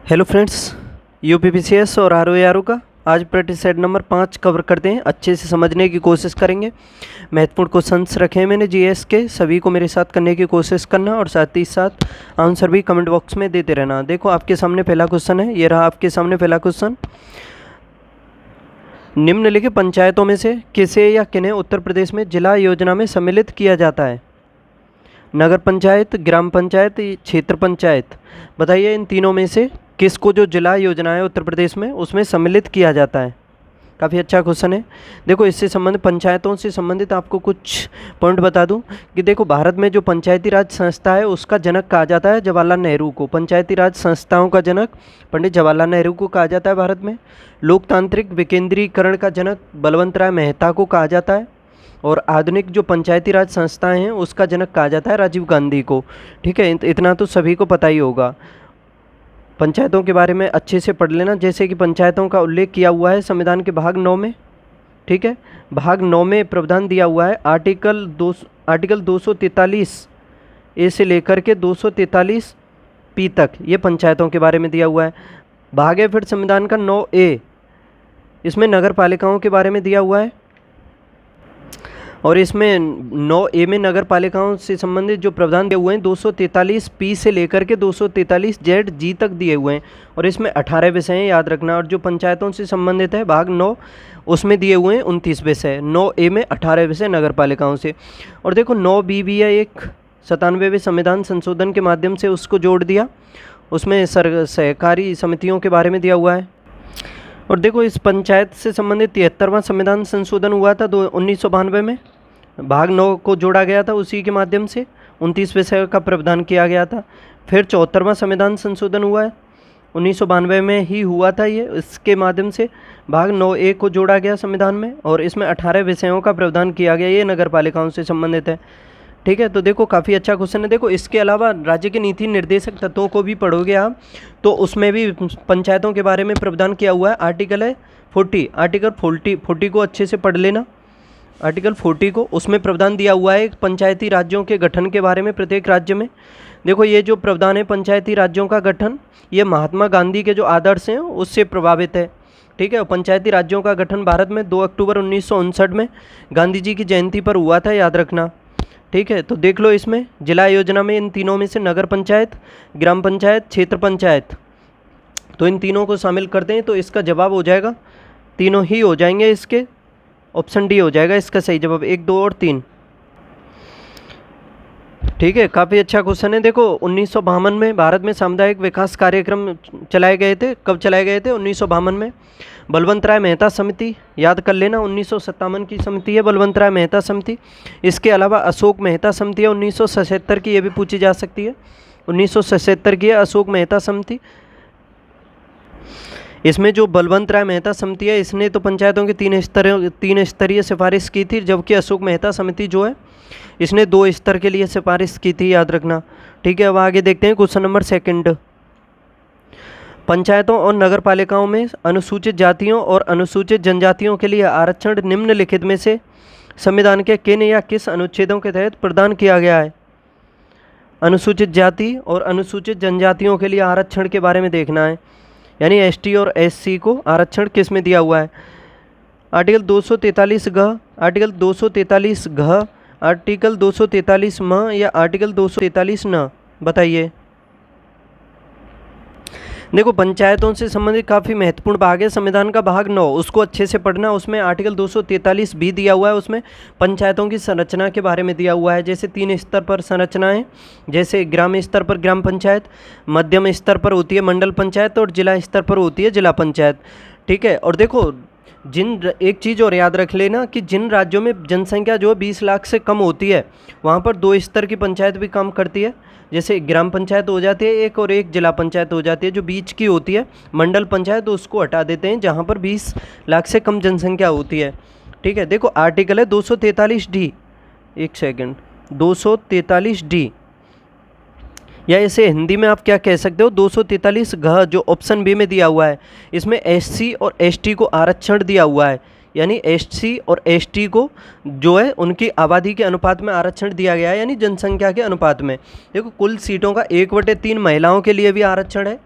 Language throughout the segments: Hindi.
हेलो फ्रेंड्स, यूपीपीसीएस और आरओ का आज प्रैक्टिस सेट नंबर 5 कवर करते हैं। अच्छे से समझने की कोशिश करेंगे। महत्वपूर्ण क्वेश्चंस रखे हैं मैंने जीएस के, सभी को मेरे साथ करने की कोशिश करना और साथ ही साथ आंसर भी कमेंट बॉक्स में देते रहना। देखो आपके सामने पहला क्वेश्चन है, ये रहा आपके सामने पहला क्वेश्चन। निम्नलिखित पंचायतों में से किसे या किन्हें उत्तर प्रदेश में जिला योजना में सम्मिलित किया जाता है? नगर पंचायत, ग्राम पंचायत, क्षेत्र पंचायत। बताइए इन तीनों में से किसको जो जिला योजना है उत्तर प्रदेश में उसमें सम्मिलित किया जाता है। काफ़ी अच्छा क्वेश्चन है। देखो इससे संबंधित पंचायतों से संबंधित आपको कुछ पॉइंट बता दूं कि देखो भारत में जो पंचायती राज संस्था है उसका जनक कहा जाता है जवाहरलाल नेहरू को। पंचायती राज संस्थाओं का जनक पंडित जवाहरलाल नेहरू को कहा जाता है भारत में। लोकतांत्रिक विकेंद्रीकरण का जनक बलवंत राय मेहता को कहा जाता है। और आधुनिक जो पंचायती राज संस्थाएं हैं उसका जनक कहा जाता है राजीव गांधी को। ठीक है, इतना तो सभी को पता ही होगा। पंचायतों के बारे में अच्छे से पढ़ लेना। जैसे कि पंचायतों का उल्लेख किया हुआ है संविधान के भाग 9 में। ठीक है, भाग 9 में प्रावधान दिया हुआ है आर्टिकल 243 ए से लेकर के 243 पी तक, ये पंचायतों के बारे में दिया हुआ है। भाग है फिर संविधान का 9 ए, इसमें नगर पालिकाओं के बारे में दिया हुआ है। और इसमें 9 ए में नगर पालिकाओं से संबंधित जो प्रावधान दिए हुए हैं 243 पी से लेकर के 243 जेड जी तक दिए हुए हैं। और इसमें 18 विषय हैं, याद रखना। और जो पंचायतों से संबंधित है भाग 9, उसमें दिए हुए हैं 29 विषय। 9 ए में 18 विषय नगर पालिकाओं से। और देखो 9 बी भी है, एक 97वें संविधान संशोधन के माध्यम से उसको जोड़ दिया। उसमें सहकारी समितियों के बारे में दिया हुआ है। और देखो इस पंचायत से संबंधित 73वां संविधान संशोधन हुआ था 1992 में। भाग 9 को जोड़ा गया था, उसी के माध्यम से 29 विषय का प्रावधान किया गया था। फिर 74वां संविधान संशोधन हुआ है 1992 में ही हुआ था ये। इसके माध्यम से भाग 9 ए को जोड़ा गया संविधान में और इसमें 18 विषयों का प्रावधान किया गया। ये नगर पालिकाओं से संबंधित है। ठीक है, तो देखो काफ़ी अच्छा क्वेश्चन है। देखो इसके अलावा राज्य के नीति निर्देशक तत्वों को भी पढ़ोगे आप तो उसमें भी पंचायतों के बारे में प्रावधान किया हुआ है। आर्टिकल है 40, आर्टिकल 40 को अच्छे से पढ़ लेना। आर्टिकल 40 को, उसमें प्रावधान दिया हुआ है पंचायती राज्यों के गठन के बारे में प्रत्येक राज्य में। देखो ये जो प्रावधान है पंचायती राज्यों का गठन, ये महात्मा गांधी के जो आदर्श हैं उससे प्रभावित है। ठीक है, पंचायती राज्यों का गठन भारत में 2 अक्टूबर 1959 में गांधी जी की जयंती पर हुआ था, याद रखना। ठीक है, तो देख लो इसमें जिला योजना में इन तीनों में से नगर पंचायत, ग्राम पंचायत, क्षेत्र पंचायत, तो इन तीनों को शामिल करते हैं तो इसका जवाब हो जाएगा, तीनों ही हो जाएंगे। इसके ऑप्शन डी हो जाएगा इसका सही जवाब, 1, 2 और 3। ठीक है, काफ़ी अच्छा क्वेश्चन है। देखो 1952 में भारत में सामुदायिक विकास कार्यक्रम चलाए गए थे। कब चलाए गए थे? 1952 में। बलवंत राय मेहता समिति, याद कर लेना, 1957 की समिति है बलवंत राय मेहता समिति। इसके अलावा अशोक मेहता समिति है 1977 की, ये भी पूछी जा सकती है। 1977 की है अशोक मेहता समिति। इसमें जो बलवंत राय मेहता समिति है इसने तो पंचायतों की 3 स्तरीय सिफारिश की थी, जबकि अशोक मेहता समिति जो है इसने 2 स्तर के लिए सिफारिश की थी, याद रखना। ठीक है, अब आगे देखते हैं क्वेश्चन नंबर 2। पंचायतों और नगर पालिकाओं में अनुसूचित जातियों और अनुसूचित जनजातियों के लिए आरक्षण निम्नलिखित में से संविधान के किन या किस अनुच्छेदों के तहत प्रदान किया गया है? अनुसूचित जाति और अनुसूचित जनजातियों के लिए आरक्षण के बारे में देखना है, यानी एसटी और एससी को आरक्षण किस में दिया हुआ है? आर्टिकल 243 घ, आर्टिकल 243 घ, आर्टिकल 243 म या आर्टिकल 243 न? बताइए। देखो पंचायतों से संबंधित काफ़ी महत्वपूर्ण भाग है संविधान का भाग 9, उसको अच्छे से पढ़ना। उसमें आर्टिकल 243 भी दिया हुआ है, उसमें पंचायतों की संरचना के बारे में दिया हुआ है। जैसे 3 स्तर पर संरचना है, जैसे ग्राम स्तर पर ग्राम पंचायत, मध्यम स्तर पर होती है मंडल पंचायत और जिला स्तर पर होती है जिला पंचायत। ठीक है, और देखो एक चीज़ और याद रख लेना कि जिन राज्यों में जनसंख्या जो 20 लाख से कम होती है वहाँ पर 2 स्तर की पंचायत भी काम करती है। जैसे ग्राम पंचायत हो जाती है एक, और एक जिला पंचायत हो जाती है। जो बीच की होती है मंडल पंचायत, तो उसको हटा देते हैं जहाँ पर 20 लाख से कम जनसंख्या होती है। ठीक है, देखो आर्टिकल है 243 डी, 1 सेकेंड, 243 डी, या इसे हिंदी में आप क्या कह सकते हो, 243 घ, जो ऑप्शन बी में दिया हुआ है। इसमें एससी और एसटी को आरक्षण दिया हुआ है, यानी एससी और एसटी को जो है उनकी आबादी के अनुपात में आरक्षण दिया गया है, यानी जनसंख्या के अनुपात में। देखो कुल सीटों का 1/3 महिलाओं के लिए भी आरक्षण है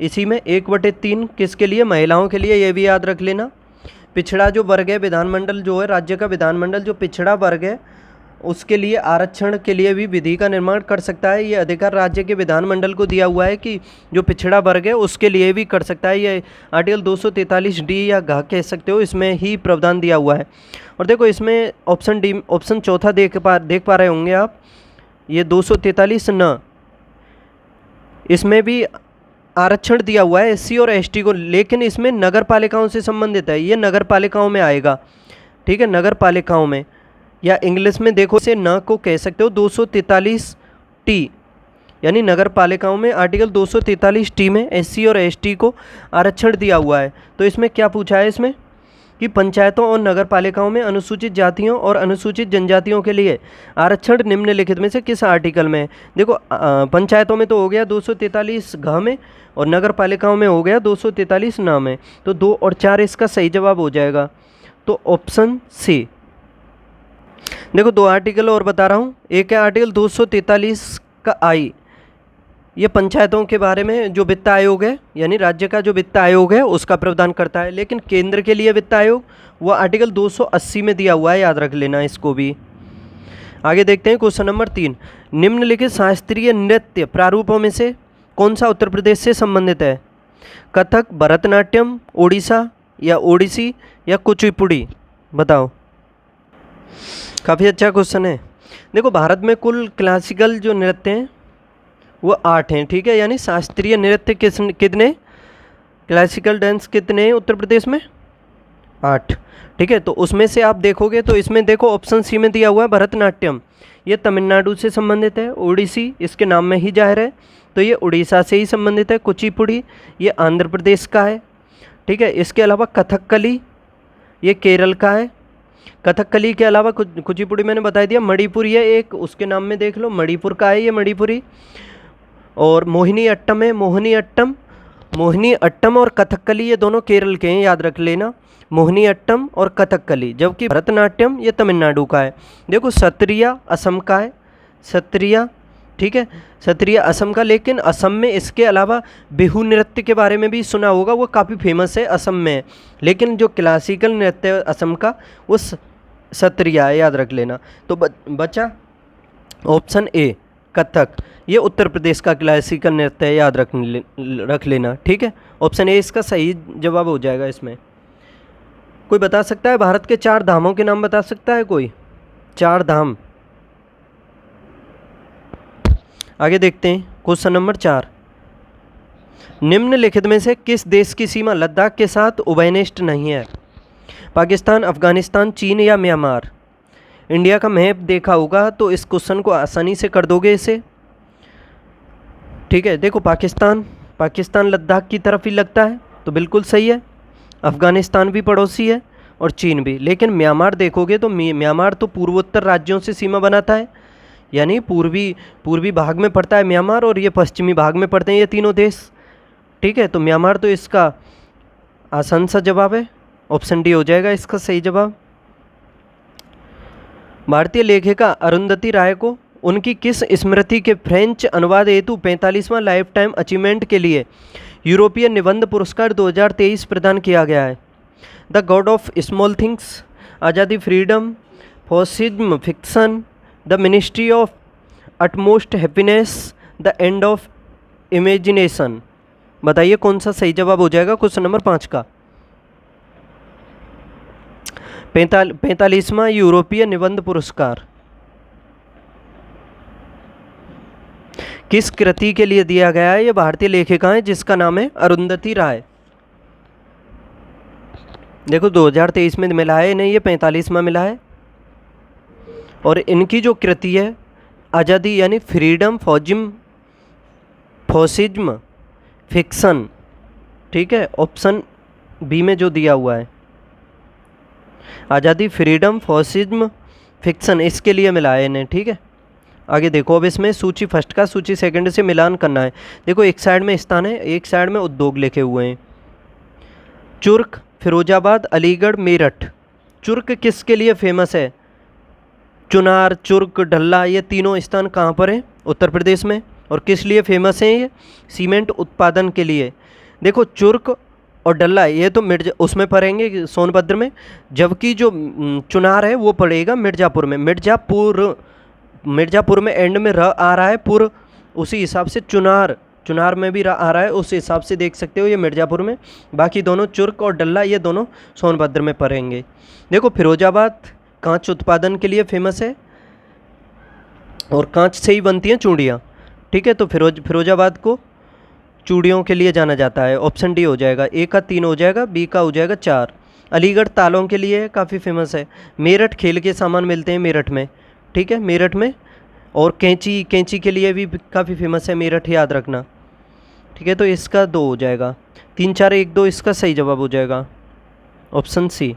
इसी में 1/3 किसके लिए, महिलाओं के लिए, ये भी याद रख लेना। पिछड़ा जो वर्ग है, विधानमंडल जो है, राज्य का विधानमंडल जो पिछड़ा वर्ग है उसके लिए आरक्षण के लिए भी विधि का निर्माण कर सकता है। ये अधिकार राज्य के विधानमंडल को दिया हुआ है कि जो पिछड़ा वर्ग है उसके लिए भी कर सकता है। ये आर्टिकल 243D या घ कह सकते हो, इसमें ही प्रावधान दिया हुआ है। और देखो इसमें ऑप्शन डी, ऑप्शन चौथा देख पा रहे होंगे आप, ये 243 न, इसमें भी आरक्षण दिया हुआ है SC और ST को, लेकिन इसमें नगर पालिकाओं से संबंधित है, ये नगर पालिकाओं में आएगा। ठीक है, नगर पालिकाओं में, या इंग्लिश में देखो इसे न को कह सकते हो 243T, यानी नगर पालिकाओं में आर्टिकल 243T में SC और ST को आरक्षण दिया हुआ है। तो इसमें क्या पूछा है, इसमें कि पंचायतों और नगर पालिकाओं में अनुसूचित जातियों और अनुसूचित जनजातियों के लिए आरक्षण निम्नलिखित में से किस आर्टिकल में है। देखो पंचायतों में तो हो गया 243 घ में, और नगर पालिकाओं में हो गया 243 न में, तो 2 और 4 इसका सही जवाब हो जाएगा। तो ऑप्शन सी। देखो 2 आर्टिकल और बता रहा हूँ, एक है आर्टिकल 243 का आई, ये पंचायतों के बारे में जो वित्त आयोग है, यानी राज्य का जो वित्त आयोग है उसका प्रावधान करता है, लेकिन केंद्र के लिए वित्त आयोग वो आर्टिकल 280 में दिया हुआ है, याद रख लेना इसको भी। आगे देखते हैं क्वेश्चन नंबर 3, निम्नलिखित शास्त्रीय नृत्य प्रारूपों में से कौन सा उत्तर प्रदेश से संबंधित है। कथक, भरतनाट्यम, ओडिशा या ओडिसी या कुचिपुड़ी, बताओ। काफ़ी अच्छा क्वेश्चन है। देखो भारत में कुल क्लासिकल जो नृत्य हैं वो 8 हैं, ठीक है, यानी शास्त्रीय नृत्य कितने, क्लासिकल डांस कितने हैं उत्तर प्रदेश में, 8। ठीक है, तो उसमें से आप देखोगे तो इसमें देखो ऑप्शन सी में दिया हुआ है भरतनाट्यम, ये तमिलनाडु से संबंधित है। ओडिसी इसके नाम में ही जाहिर है, तो ये उड़ीसा से ही संबंधित है। कुचिपुड़ी ये आंध्र प्रदेश का है। ठीक है, इसके अलावा कथकली ये केरल का है। कथकली के अलावा कुचिपुड़ी मैंने बता दिया। मणिपुर ये एक उसके नाम में देख लो, मणिपुर का है ये मणिपुरी। और मोहिनी अट्टम है, मोहिनी अट्टम और कथकली ये दोनों केरल के हैं, याद रख लेना, मोहिनी अट्टम और कथकली। जबकि भरतनाट्यम ये तमिलनाडु का है। देखो सत्रिया असम का है, सत्रिया, ठीक है, सत्रिया असम का, लेकिन असम में इसके अलावा बिहू नृत्य के बारे में भी सुना होगा, वो काफ़ी फेमस है, असम में है, लेकिन जो क्लासिकल नृत्य है असम का वो सत्रिया है, याद रख लेना। तो बचा ऑप्शन ए कथक, ये उत्तर प्रदेश का क्लासिकल नृत्य है, याद रख लेना। ठीक है, ऑप्शन ए इसका सही जवाब हो जाएगा। इसमें कोई बता सकता है भारत के 4 धामों के नाम बता सकता है कोई, 4 धाम। आगे देखते हैं क्वेश्चन नंबर 4, निम्नलिखित में से किस देश की सीमा लद्दाख के साथ उभयनिष्ठ नहीं है। पाकिस्तान, अफगानिस्तान, चीन या म्यांमार। इंडिया का मैप देखा होगा तो इस क्वेश्चन को आसानी से कर दोगे इसे। ठीक है, देखो पाकिस्तान लद्दाख की तरफ ही लगता है, तो बिल्कुल सही है। अफगानिस्तान भी पड़ोसी है और चीन भी, लेकिन म्यांमार देखोगे तो म्यांमार तो पूर्वोत्तर राज्यों से सीमा बनाता है, यानी पूर्वी भाग में पड़ता है म्यांमार, और ये पश्चिमी भाग में पड़ते हैं ये तीनों देश। ठीक है, तो म्यांमार तो इसका आसान सा जवाब है, ऑप्शन डी हो जाएगा इसका सही जवाब। भारतीय लेखिका अरुंधति राय को उनकी किस स्मृति के फ्रेंच अनुवाद हेतु 45वां लाइफ टाइम अचीवमेंट के लिए यूरोपीय निबंध पुरस्कार 2023 प्रदान किया गया है। The god of small things, Azadi, freedom, fascism, fiction, the ministry of utmost happiness, the end of imagination. बताइए कौन सा सही जवाब हो जाएगा क्वेश्चन नंबर 5 का। 45वां यूरोपीय निबंध पुरस्कार किस कृति के लिए दिया गया है। ये भारतीय लेखिका है जिसका नाम है अरुंधति राय। देखो 2023 में मिला है इन्हें, ये 45वां मिला है, और इनकी जो कृति है आज़ादी यानी फ्रीडम, फॉसिज्म, फिक्शन। ठीक है, ऑप्शन बी में जो दिया हुआ है आज़ादी, फ्रीडम, फॉसिज्म, फिक्शन, इसके लिए मिला है इन्हें। ठीक है, आगे देखो, अब इसमें सूची फर्स्ट का सूची सेकंड से मिलान करना है। देखो एक साइड में स्थान है, एक साइड में उद्योग लिखे हुए हैं। चुर्क, फिरोजाबाद, अलीगढ़, मेरठ। चुर्क किसके लिए फेमस है। चुनार, चुर्क, ढल्ला, ये तीनों स्थान कहाँ पर हैं, उत्तर प्रदेश में। और किस लिए फेमस हैं ये? सीमेंट उत्पादन के लिए। देखो चुर्क और डल्ला ये तो मिर्जा उसमें पड़ेंगे सोनभद्र में, जबकि जो चुनार है वो पड़ेगा मिर्ज़ापुर में। मिर्ज़ापुर में एंड में र आ रहा है पुर, उसी हिसाब से चुनार में भी र आ रहा है, उस हिसाब से देख सकते हो ये मिर्ज़ापुर में। बाकी दोनों चुर्क और डल्ला ये दोनों सोनभद्र में पड़ेंगे। देखो फिरोजाबाद कांच उत्पादन के लिए फेमस है और कांच से ही बनती हैं चूड़ियाँ। ठीक है, तो फिरोजाबाद को चूड़ियों के लिए जाना जाता है। ऑप्शन डी हो जाएगा, ए का 3 हो जाएगा, बी का हो जाएगा 4। अलीगढ़ तालों के लिए काफ़ी फेमस है। मेरठ खेल के सामान मिलते हैं मेरठ में। ठीक है, मेरठ में। और कैंची के लिए भी काफ़ी फेमस है मेरठ, याद रखना। ठीक है, तो इसका 2 हो जाएगा। 3 4 1 2 इसका सही जवाब हो जाएगा, ऑप्शन सी।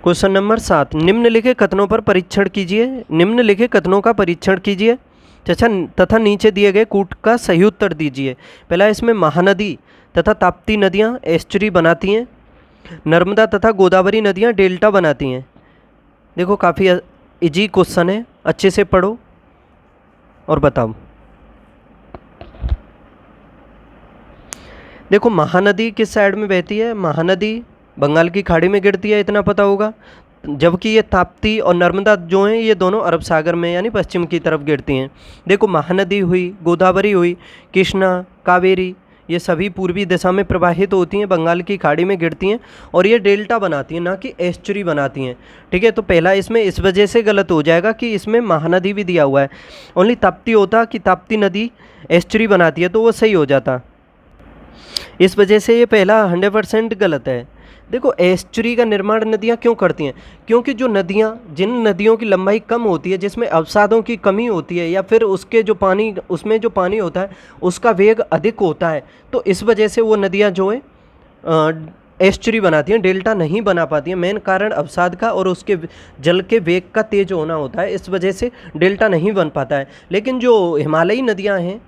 क्वेश्चन नंबर 7, निम्नलिखित कथनों पर परीक्षण कीजिए। निम्नलिखित कथनों का परीक्षण कीजिए तथा नीचे दिए गए कूट का सही उत्तर दीजिए। पहला इसमें महानदी तथा ताप्ती नदियाँ एस्चुरी बनाती हैं, नर्मदा तथा गोदावरी नदियाँ डेल्टा बनाती हैं। देखो काफ़ी इजी क्वेश्चन है, अच्छे से पढ़ो और बताओ। देखो महानदी किस साइड में बहती है? महानदी बंगाल की खाड़ी में गिरती है, इतना पता होगा। जबकि ये ताप्ती और नर्मदा जो हैं ये दोनों अरब सागर में यानी पश्चिम की तरफ गिरती हैं। देखो महानदी हुई, गोदावरी हुई, कृष्णा, कावेरी, ये सभी पूर्वी दिशा में प्रवाहित होती हैं, बंगाल की खाड़ी में गिरती हैं और ये डेल्टा बनाती हैं, ना कि एस्चुरी बनाती हैं। ठीक है, तो पहला इसमें इस वजह से गलत हो जाएगा कि इसमें महानदी भी दिया हुआ है, ओनली ताप्ती होता कि ताप्ती नदी एस्चुरी बनाती है तो वो सही हो जाता। इस वजह से ये पहला 100% गलत है। देखो एस्चुरी का निर्माण नदियाँ क्यों करती हैं? क्योंकि जो नदियाँ, जिन नदियों की लंबाई कम होती है, जिसमें अवसादों की कमी होती है या फिर उसके जो पानी, उसमें जो पानी होता है उसका वेग अधिक होता है, तो इस वजह से वो नदियाँ जो हैं एस्चुरी बनाती हैं, डेल्टा नहीं बना पाती हैं। मेन कारण अवसाद का और उसके जल के वेग का तेज होना होता है, इस वजह से डेल्टा नहीं बन पाता है। लेकिन जो हिमालयी नदियाँ हैं,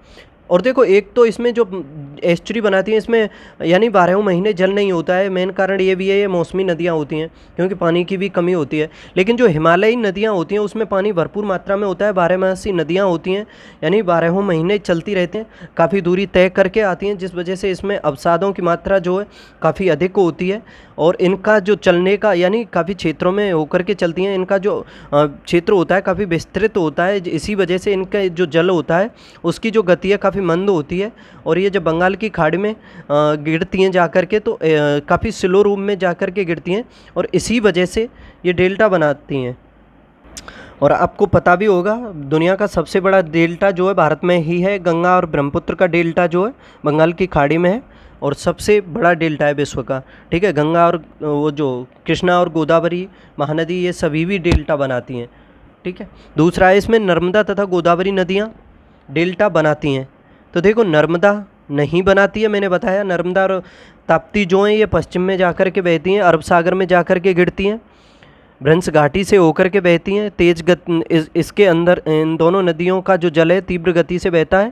और देखो एक तो इसमें जो एस्चुरी बनाती हैं इसमें यानी 12 महीने जल नहीं होता है, मेन कारण ये भी है ये मौसमी नदियाँ होती हैं क्योंकि पानी की भी कमी होती है। लेकिन जो हिमालयी नदियाँ होती हैं उसमें पानी भरपूर मात्रा में होता है, 12मासी नदियाँ होती हैं यानी 12 महीने चलती रहती हैं, काफ़ी दूरी तय करके आती हैं, जिस वजह से इसमें अवसादों की मात्रा जो है काफ़ी अधिक होती है और इनका जो चलने का यानी काफ़ी क्षेत्रों में होकर के चलती हैं, इनका जो क्षेत्र होता है काफ़ी विस्तृत होता है, इसी वजह से इनका जो जल होता है उसकी जो गति है काफ़ी मंद होती है और ये जब बंगाल की खाड़ी में गिरती हैं जाकर के तो काफ़ी स्लो रूप में जाकर के गिरती हैं और इसी वजह से ये डेल्टा बनाती हैं। और आपको पता भी होगा दुनिया का सबसे बड़ा डेल्टा जो है भारत में ही है, गंगा और ब्रह्मपुत्र का डेल्टा जो है बंगाल की खाड़ी में है और सबसे बड़ा डेल्टा है विश्व का। ठीक है, गंगा और वो जो कृष्णा और गोदावरी, महानदी, ये सभी भी डेल्टा बनाती हैं। ठीक है, दूसरा है इसमें नर्मदा तथा गोदावरी नदियाँ डेल्टा बनाती हैं। तो देखो नर्मदा नहीं बनाती है, मैंने बताया नर्मदा और ताप्ती जो हैं ये पश्चिम में जाकर के बहती हैं, अरब सागर में जाकर के गिरती हैं, भ्रंश घाटी से होकर के बहती हैं, तेज गति इसके अंदर इन दोनों नदियों का जो जल है तीव्र गति से बहता है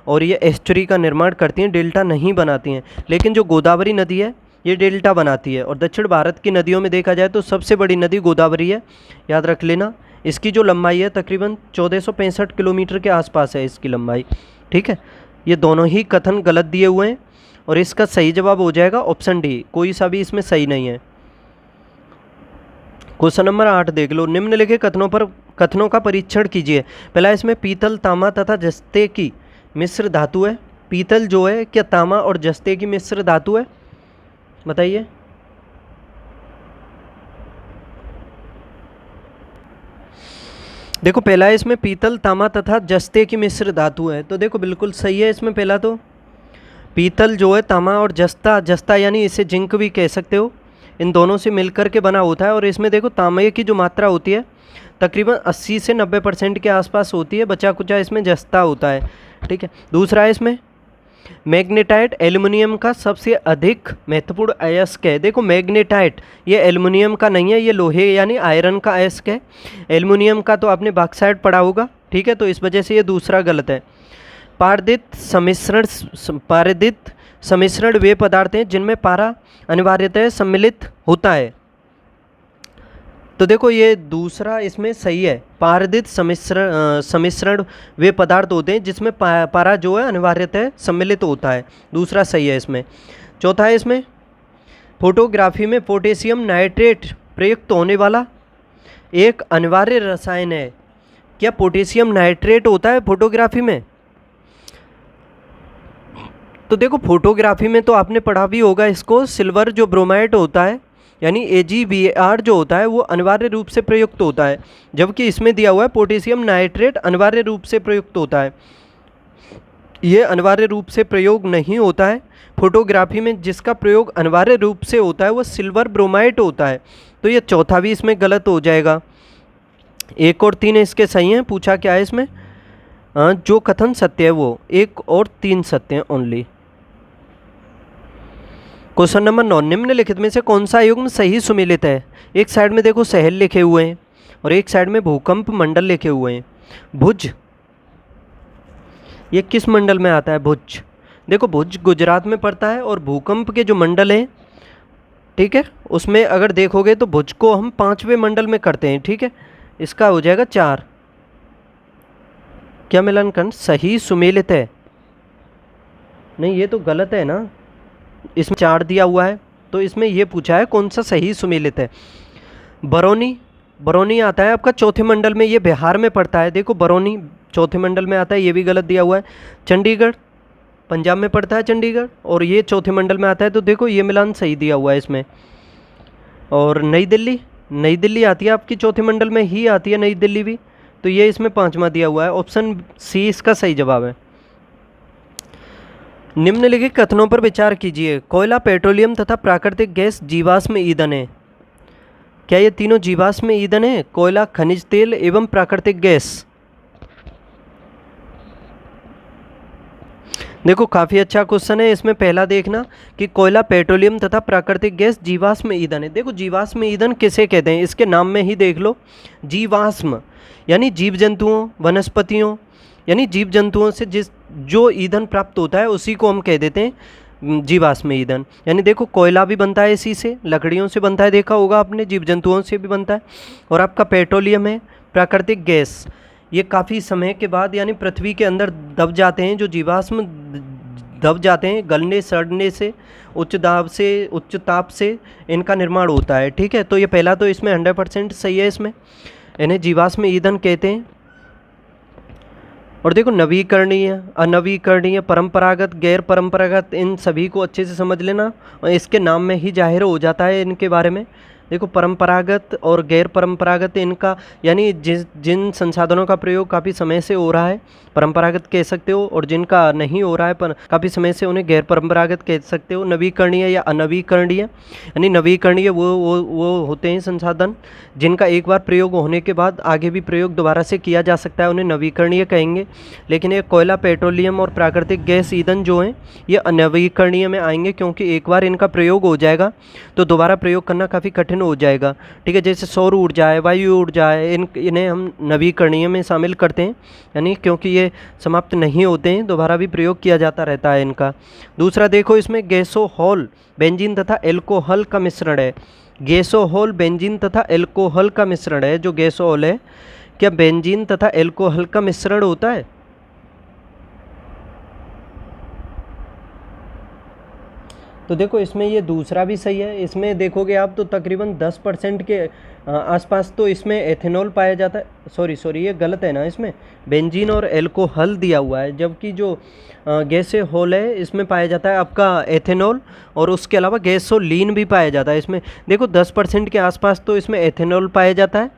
और ये एस्चुरी का निर्माण करती हैं, डेल्टा नहीं बनाती हैं। लेकिन जो गोदावरी नदी है ये डेल्टा बनाती है और दक्षिण भारत की नदियों में देखा जाए तो सबसे बड़ी नदी गोदावरी है, याद रख लेना। इसकी जो लंबाई है तकरीबन 1465 किलोमीटर के आसपास है इसकी लंबाई। ठीक है, ये दोनों ही कथन गलत दिए हुए हैं और इसका सही जवाब हो जाएगा ऑप्शन डी, कोई सा भी इसमें सही नहीं है। क्वेश्चन नंबर 8 देख लो, निम्नलिखित कथनों का परीक्षण कीजिए। पहला इसमें पीतल, तांबा तथा जस्ते की मिश्र धातु है। पीतल जो है क्या तांबा और जस्ते की मिश्र धातु है? बताइए। देखो पहला है इसमें पीतल, तांबा तथा जस्ते की मिश्र धातु है, तो देखो बिल्कुल सही है इसमें। पहला तो पीतल जो है तांबा और जस्ता यानी इसे जिंक भी कह सकते हो, इन दोनों से मिलकर के बना होता है और इसमें देखो तांबे की जो मात्रा होती है तकरीबन 80 से 90% के आसपास होती है, बचा कुचा इसमें जस्ता होता है। ठीक है, दूसरा है इसमें मैग्नेटाइट एल्युमिनियम का सबसे अधिक महत्वपूर्ण अयस्क है। देखो मैग्नेटाइट ये एल्युमिनियम का नहीं है, ये लोहे यानी आयरन का अयस्क है। एल्युमिनियम का तो आपने बॉक्साइट पढ़ा होगा। ठीक है, तो इस वजह से ये दूसरा गलत है। पारदित सम्मिश्रण वे पदार्थ हैं जिनमें पारा अनिवार्यतः सम्मिलित होता है। तो देखो ये दूसरा इसमें सही है। पारदित सम्मिश्रण वे पदार्थ होते हैं जिसमें पारा जो है अनिवार्यतः सम्मिलित होता है, दूसरा सही है इसमें। चौथा है इसमें, फोटोग्राफी में पोटेशियम नाइट्रेट प्रयुक्त होने वाला एक अनिवार्य रसायन है। क्या पोटेशियम नाइट्रेट होता है फोटोग्राफी में? तो देखो फोटोग्राफी में तो आपने पढ़ा भी होगा इसको, सिल्वर जो ब्रोमाइड होता है यानी AgBr जो होता है वो अनिवार्य रूप से प्रयुक्त होता है, जबकि इसमें दिया हुआ है पोटेशियम नाइट्रेट अनिवार्य रूप से प्रयुक्त होता है। ये अनिवार्य रूप से प्रयोग नहीं होता है। फोटोग्राफी में जिसका प्रयोग अनिवार्य रूप से होता है वो सिल्वर ब्रोमाइड होता है। तो ये चौथा भी इसमें गलत हो जाएगा। 1 और 3 इसके सही हैं। पूछा क्या है इसमें? जो कथन सत्य है वो 1 और 3 सत्य हैं ओनली। क्वेश्चन नंबर 9, निम्नलिखित में से कौन सा युग्म सही सुमेलित है? एक साइड में देखो सहल लिखे हुए हैं और एक साइड में भूकंप मंडल लिखे हुए हैं। भुज ये किस मंडल में आता है? भुज, देखो भुज गुजरात में पड़ता है और भूकंप के जो मंडल हैं, ठीक है, उसमें अगर देखोगे तो भुज को हम 5वें मंडल में करते हैं, ठीक है, इसका हो जाएगा 4। क्या मिलनकंठ सही सुमेलित है? नहीं ये तो गलत है ना, इसमें 4 दिया हुआ है, तो इसमें ये पूछा है कौन सा सही सुमेलित है। बरौनी आता है आपका 4थे मंडल में, ये बिहार में पड़ता है। देखो बरौनी 4थे मंडल में आता है, ये भी गलत दिया हुआ है। चंडीगढ़ पंजाब में पड़ता है चंडीगढ़, और ये 4थे मंडल में आता है, तो देखो ये मिलान सही दिया हुआ है इसमें। और नई दिल्ली आती है आपकी 4थे मंडल में ही आती है नई दिल्ली भी, तो ये इसमें 5वां दिया हुआ है। ऑप्शन सी इसका सही जवाब है। निम्नलिखित कथनों पर विचार कीजिए। कोयला, पेट्रोलियम तथा प्राकृतिक गैस जीवाश्म ईंधन है। क्या ये तीनों जीवाश्म ईंधन है? कोयला, खनिज तेल एवं प्राकृतिक गैस। देखो काफ़ी अच्छा क्वेश्चन है। इसमें पहला देखना कि कोयला, पेट्रोलियम तथा प्राकृतिक गैस जीवाश्म ईंधन है। देखो जीवाश्म ईंधन किसे कहते हैं, इसके नाम में ही देख लो। जीवाश्म यानी जीव जंतुओं, वनस्पतियों, यानी जीव जंतुओं से जो ईंधन प्राप्त होता है उसी को हम कह देते हैं जीवाश्म ईंधन। यानी देखो कोयला भी बनता है इसी से, लकड़ियों से बनता है, देखा होगा आपने, जीव जंतुओं से भी बनता है। और आपका पेट्रोलियम है, प्राकृतिक गैस, ये काफ़ी समय के बाद यानी पृथ्वी के अंदर दब जाते हैं, जो जीवाश्म दब जाते हैं गलने सड़ने से, उच्च ताप से इनका निर्माण होता है, ठीक है। तो ये पहला तो इसमें 100% सही है, इसमें इन्हें जीवाश्म ईंधन कहते हैं। और देखो नवीकरणीय, अनवीकरणीय, परंपरागत, गैर परंपरागत, इन सभी को अच्छे से समझ लेना और इसके नाम में ही जाहिर हो जाता है इनके बारे में। देखो परंपरागत और गैर परंपरागत, इनका यानी जिन संसाधनों का प्रयोग काफ़ी समय से हो रहा है परंपरागत कह सकते हो, और जिनका नहीं हो रहा है पर काफ़ी समय से उन्हें गैर परंपरागत कह सकते हो। नवीकरणीय या अनवीकरणीय, यानी नवीकरणीय वो होते हैं संसाधन जिनका एक बार प्रयोग होने के बाद आगे भी प्रयोग दोबारा से किया जा सकता है, उन्हें नवीकरणीय कहेंगे। लेकिन ये कोयला, पेट्रोलियम और प्राकृतिक गैस ईंधन जो हैं ये अनवीकरणीय में आएंगे, क्योंकि एक बार इनका प्रयोग हो जाएगा तो दोबारा प्रयोग करना काफ़ी कठिन हो जाएगा, ठीक है। जैसे सौर ऊर्जा है, वायु ऊर्जा है, इन्हें हम नवीकरणीय में शामिल करते हैं, यानी क्योंकि ये समाप्त नहीं होते हैं, दोबारा भी प्रयोग किया जाता रहता है इनका। दूसरा देखो इसमें गैसोहॉल बेंजीन तथा एल्कोहल का मिश्रण है। गैसोहॉल बेंजीन तथा एल्कोहल का मिश्रण है। जो गैसोहॉल है क्या बेंजीन तथा एल्कोहल का मिश्रण होता है? तो देखो इसमें ये दूसरा भी सही है। इसमें देखोगे आप तो तकरीबन 10% के आसपास तो इसमें एथेनॉल पाया जाता है। सॉरी ये गलत है ना, इसमें बेंजीन और एल्कोहल दिया हुआ है, जबकि जो गैसोहॉल है इसमें पाया जाता है आपका एथेनॉल, और उसके अलावा गैसोलीन भी पाया जाता है। इसमें देखो 10% के आसपास तो इसमें एथेनॉल पाया जाता है,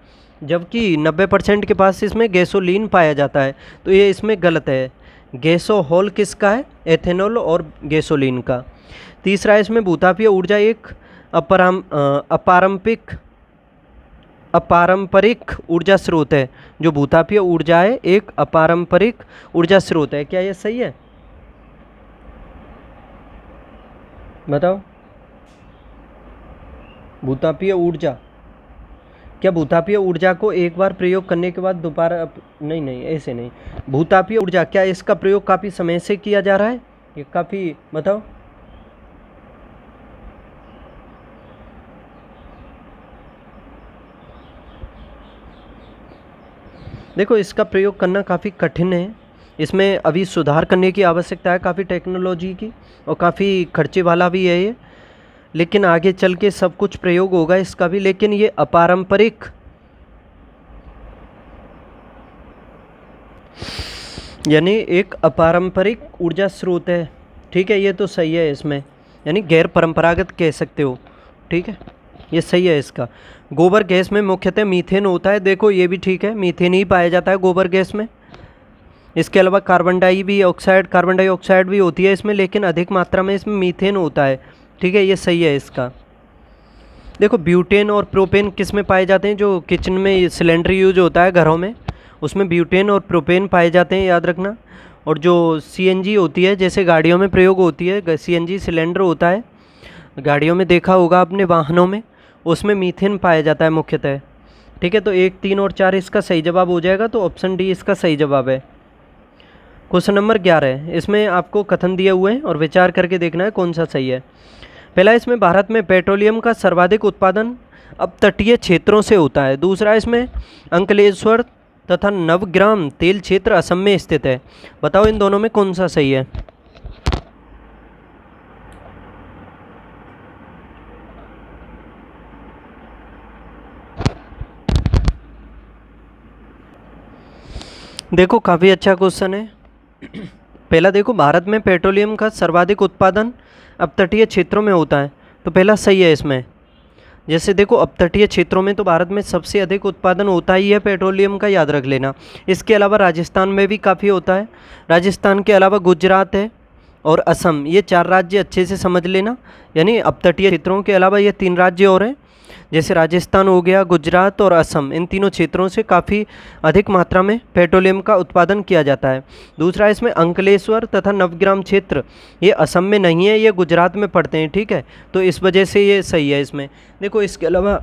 जबकि 90% के पास इसमें गैसोलीन पाया जाता है, तो ये इसमें गलत है। गैसोहॉल किसका है? एथेनॉल और गैसोलीन का। तीसरा इसमें भूतापीय ऊर्जा एक अपारंपरिक ऊर्जा स्रोत है। जो भूतापीय ऊर्जा है एक अपारंपरिक ऊर्जा स्रोत है। क्या ये सही है? बताओ। भूतापीय ऊर्जा, क्या भूतापीय ऊर्जा को एक बार प्रयोग करने के बाद दोबारा नहीं ऐसे नहीं। भूतापीय ऊर्जा क्या इसका प्रयोग काफ़ी समय से किया जा रहा है? ये काफ़ी बताओ। देखो इसका प्रयोग करना काफ़ी कठिन है, इसमें अभी सुधार करने की आवश्यकता है काफ़ी टेक्नोलॉजी की, और काफ़ी खर्चे वाला भी है ये, लेकिन आगे चल के सब कुछ प्रयोग होगा इसका भी। लेकिन ये अपारंपरिक यानी एक अपारंपरिक ऊर्जा स्रोत है, ठीक है, ये तो सही है इसमें, यानी गैर परंपरागत कह सकते हो, ठीक है, ये सही है इसका। गोबर गैस में मुख्यतः मीथेन होता है, देखो ये भी ठीक है, मीथेन ही पाया जाता है गोबर गैस में। इसके अलावा कार्बन डाइऑक्साइड भी होती है इसमें, लेकिन अधिक मात्रा में इसमें मीथेन होता है, ठीक है, ये सही है इसका। देखो ब्यूटेन और प्रोपेन किस में पाए जाते हैं, जो किचन में सिलेंडर यूज होता है घरों में, उसमें ब्यूटेन और प्रोपेन पाए जाते हैं, याद रखना। और जो सीएनजी होती है, जैसे गाड़ियों में प्रयोग होती है, सीएनजी सिलेंडर होता है, गाड़ियों में देखा होगा अपने वाहनों में, उसमें मीथेन पाया जाता है मुख्यतः, ठीक है। तो 1, 3 और 4 इसका सही जवाब हो जाएगा, तो ऑप्शन डी इसका सही जवाब है। क्वेश्चन नंबर 11 है, इसमें आपको कथन दिए हुए हैं और विचार करके देखना है कौन सा सही है। पहला, इसमें भारत में पेट्रोलियम का सर्वाधिक उत्पादन अपतटीय क्षेत्रों से होता है। दूसरा, इसमें अंकलेश्वर तथा नवग्राम तेल क्षेत्र असम में स्थित है। बताओ इन दोनों में कौन सा सही है। देखो काफ़ी अच्छा क्वेश्चन है। पहला देखो, भारत में पेट्रोलियम का सर्वाधिक उत्पादन अपतटीय क्षेत्रों में होता है, तो पहला सही है इसमें। जैसे देखो अपतटीय क्षेत्रों में तो भारत में सबसे अधिक उत्पादन होता ही है पेट्रोलियम का, याद रख लेना। इसके अलावा राजस्थान में भी काफ़ी होता है, राजस्थान के अलावा गुजरात है और असम, ये 4 राज्य अच्छे से समझ लेना। यानी अपतटीय क्षेत्रों के अलावा ये 3 राज्य और हैं, जैसे राजस्थान हो गया, गुजरात और असम, इन तीनों क्षेत्रों से काफ़ी अधिक मात्रा में पेट्रोलियम का उत्पादन किया जाता है। दूसरा, इसमें अंकलेश्वर तथा नवग्राम क्षेत्र, ये असम में नहीं है, ये गुजरात में पड़ते हैं, ठीक है, तो इस वजह से ये सही है इसमें। देखो इसके अलावा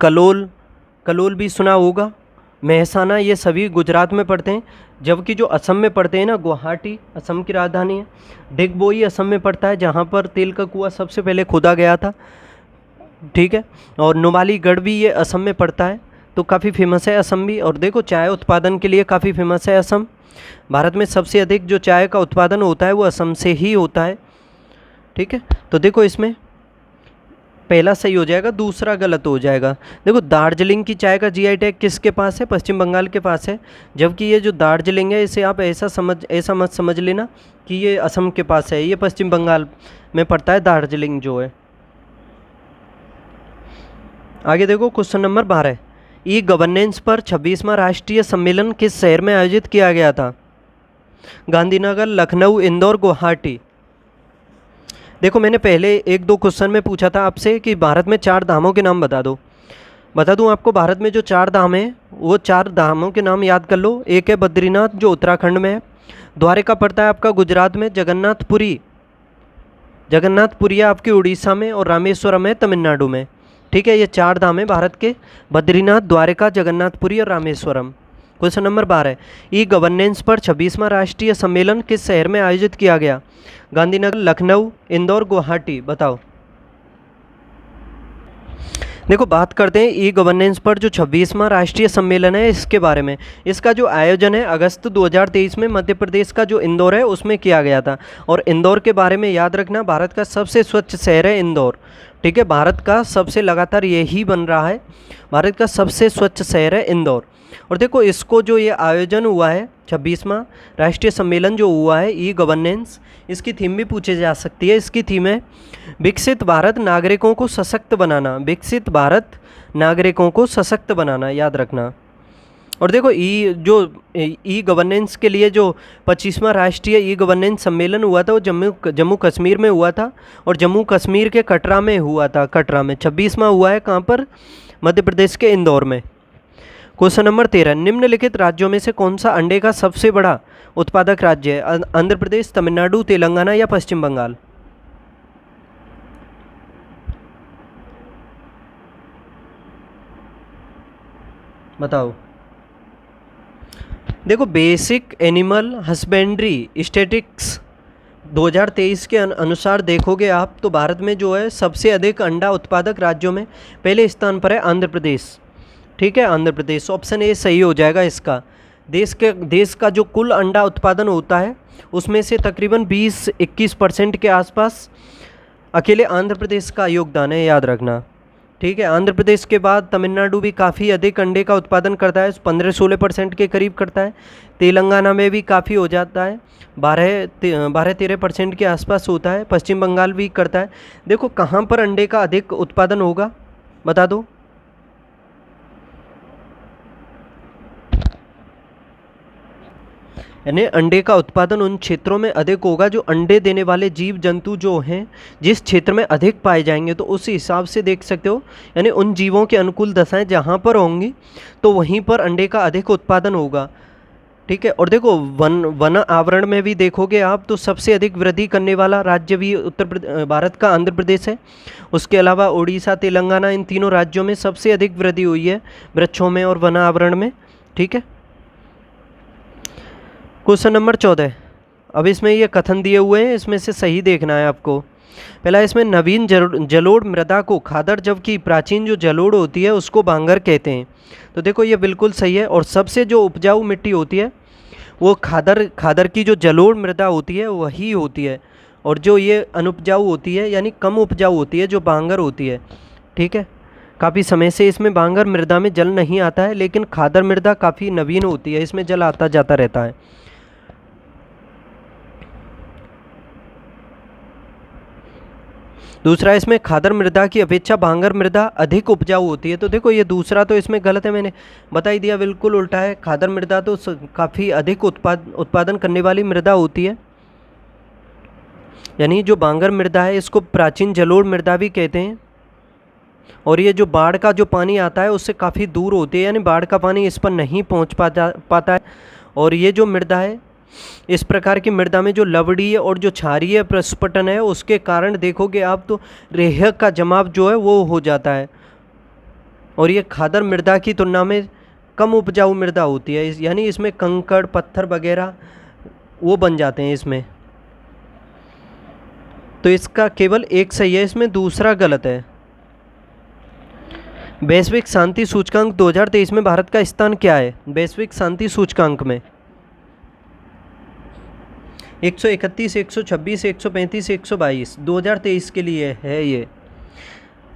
कलोल भी सुना होगा, मेहसाना, ये सभी गुजरात में पड़ते हैं, जबकि जो असम में पड़ते हैं ना, गुवाहाटी असम की राजधानी है, डिगबोई असम में पड़ता है, जहाँ पर तेल का कुआं सबसे पहले खोदा गया था, ठीक है, और नुमालीगढ़ भी ये असम में पड़ता है, तो काफ़ी फेमस है असम भी। और देखो चाय उत्पादन के लिए काफ़ी फेमस है असम, भारत में सबसे अधिक जो चाय का उत्पादन होता है वो असम से ही होता है, ठीक है। तो देखो इसमें पहला सही हो जाएगा, दूसरा गलत हो जाएगा। देखो दार्जिलिंग की चाय का जीआई टैग किसके पास है, पश्चिम बंगाल के पास है, जबकि ये जो दार्जिलिंग है इसे आप ऐसा मत समझ लेना कि ये असम के पास है, ये पश्चिम बंगाल में पड़ता है दार्जिलिंग जो है। आगे देखो क्वेश्चन नंबर 12, ई गवर्नेंस पर 26वां राष्ट्रीय सम्मेलन किस शहर में आयोजित किया गया था। गांधीनगर, लखनऊ, इंदौर, गुवाहाटी। देखो मैंने पहले 1-2 क्वेश्चन में पूछा था आपसे कि भारत में 4 धामों के नाम बता दो। बता दूं आपको, भारत में जो 4 धाम हैं वो 4 धामों के नाम याद कर लो। एक है बद्रीनाथ जो उत्तराखंड में है, द्वारिका पड़ता है आपका गुजरात में, जगन्नाथपुरी आपकी उड़ीसा में, और रामेश्वरम है तमिलनाडु में, ठीक है। ये 4 धाम है भारत के, बद्रीनाथ, द्वारका, जगन्नाथपुरी और Rameswaram. Question number 12, e governance पर 26वां राष्ट्रीय सम्मेलन किस शहर में आयोजित किया गया। गांधीनगर, लखनऊ, इंदौर, गुवाहाटी। बताओ। देखो बात करते हैं ई गवर्नेंस पर जो 26वां राष्ट्रीय सम्मेलन है इसके बारे में। इसका जो आयोजन है अगस्त 2023 में मध्य प्रदेश का जो इंदौर है उसमें किया गया था। और इंदौर के बारे में याद रखना, भारत का सबसे स्वच्छ शहर है इंदौर, ठीक है, भारत का सबसे लगातार यही बन रहा है, भारत का सबसे स्वच्छ शहर है इंदौर। और देखो इसको जो ये आयोजन हुआ है 26वां राष्ट्रीय सम्मेलन जो हुआ है ई गवर्नेंस, इसकी थीम भी पूछी जा सकती है। इसकी थीम है विकसित भारत नागरिकों को सशक्त बनाना, विकसित भारत नागरिकों को सशक्त बनाना, याद रखना। और देखो ई गवर्नेंस के लिए जो 25वां राष्ट्रीय ई गवर्नेंस सम्मेलन हुआ था वो जम्मू कश्मीर में हुआ था, और जम्मू कश्मीर के कटरा में हुआ था, कटरा में। 26वां हुआ है कहाँ पर, मध्य प्रदेश के इंदौर में। क्वेश्चन नंबर 13, निम्नलिखित राज्यों में से कौन सा अंडे का सबसे बड़ा उत्पादक राज्य है। आंध्र प्रदेश, तमिलनाडु, तेलंगाना या पश्चिम बंगाल। बताओ। देखो बेसिक एनिमल हस्बेंड्री स्टैटिस्टिक्स 2023 के अनुसार देखोगे आप तो भारत में जो है सबसे अधिक अंडा उत्पादक राज्यों में पहले स्थान पर है आंध्र प्रदेश, ठीक है, आंध्र प्रदेश, ऑप्शन ए सही हो जाएगा इसका। देश का जो कुल अंडा उत्पादन होता है उसमें से तकरीबन 20-21% के आसपास अकेले आंध्र प्रदेश का योगदान है, याद रखना। ठीक है, आंध्र प्रदेश के बाद तमिलनाडु भी काफ़ी अधिक अंडे का उत्पादन करता है, 15-16% के करीब करता है। तेलंगाना में भी काफ़ी हो जाता है, 12-13% के आसपास होता है। पश्चिम बंगाल भी करता है। देखो कहाँ पर अंडे का अधिक उत्पादन होगा, बता दो। यानी अंडे का उत्पादन उन क्षेत्रों में अधिक होगा जो अंडे देने वाले जीव जंतु जो हैं जिस क्षेत्र में अधिक पाए जाएंगे, तो उस हिसाब से देख सकते हो। यानी उन जीवों के अनुकूल दशाएं जहाँ पर होंगी तो वहीं पर अंडे का अधिक उत्पादन होगा। ठीक है, और देखो वन आवरण में भी देखोगे आप तो सबसे अधिक वृद्धि करने वाला राज्य भी भारत का आंध्र प्रदेश है। उसके अलावा उड़ीसा, तेलंगाना, इन तीनों राज्यों में सबसे अधिक वृद्धि हुई है वृक्षों में और वन आवरण में। ठीक है, क्वेश्चन नंबर 14। अब इसमें ये कथन दिए हुए हैं, इसमें से सही देखना है आपको। पहला, इसमें नवीन जलोढ़ मृदा को खादर, जबकि प्राचीन जो जलोढ़ होती है उसको बांगर कहते हैं। तो देखो ये बिल्कुल सही है। और सबसे जो उपजाऊ मिट्टी होती है वो खादर की जो जलोढ़ मृदा होती है वही होती है, और जो ये अनुपजाऊ होती है यानी कम उपजाऊ होती है जो बांगर होती है। ठीक है, काफ़ी समय से इसमें बांगर मृदा में जल नहीं आता है, लेकिन खादर मृदा काफ़ी नवीन होती है, इसमें जल आता जाता रहता है। दूसरा, इसमें खादर मृदा की अपेक्षा बांगर मृदा अधिक उपजाऊ होती है। तो देखो ये दूसरा तो इसमें गलत है, मैंने बता ही दिया, बिल्कुल उल्टा है। खादर मृदा तो काफ़ी अधिक उत्पादन करने वाली मृदा होती है। यानी जो बांगर मृदा है इसको प्राचीन जलोढ़ मृदा भी कहते हैं। और ये जो बाढ़ का जो पानी आता है उससे काफ़ी दूर होती है, यानी बाढ़ का पानी इस पर नहीं पहुँच पाता है। और ये जो मृदा है, इस प्रकार की मृदा में जो लवणीय और जो क्षारीय प्रस्फुटन है उसके कारण देखोगे आप तो रेह का जमाव जो है वो हो जाता है, और ये खादर मृदा की तुलना में कम उपजाऊ मृदा होती है। यानी इसमें कंकड़ पत्थर वगैरह वो बन जाते हैं इसमें। तो इसका केवल एक सही है, इसमें दूसरा गलत है। वैश्विक शांति सूचकांक 2023 में भारत का स्थान क्या है? वैश्विक शांति सूचकांक में 131, 126, 135, 122 2023 के लिए है ये।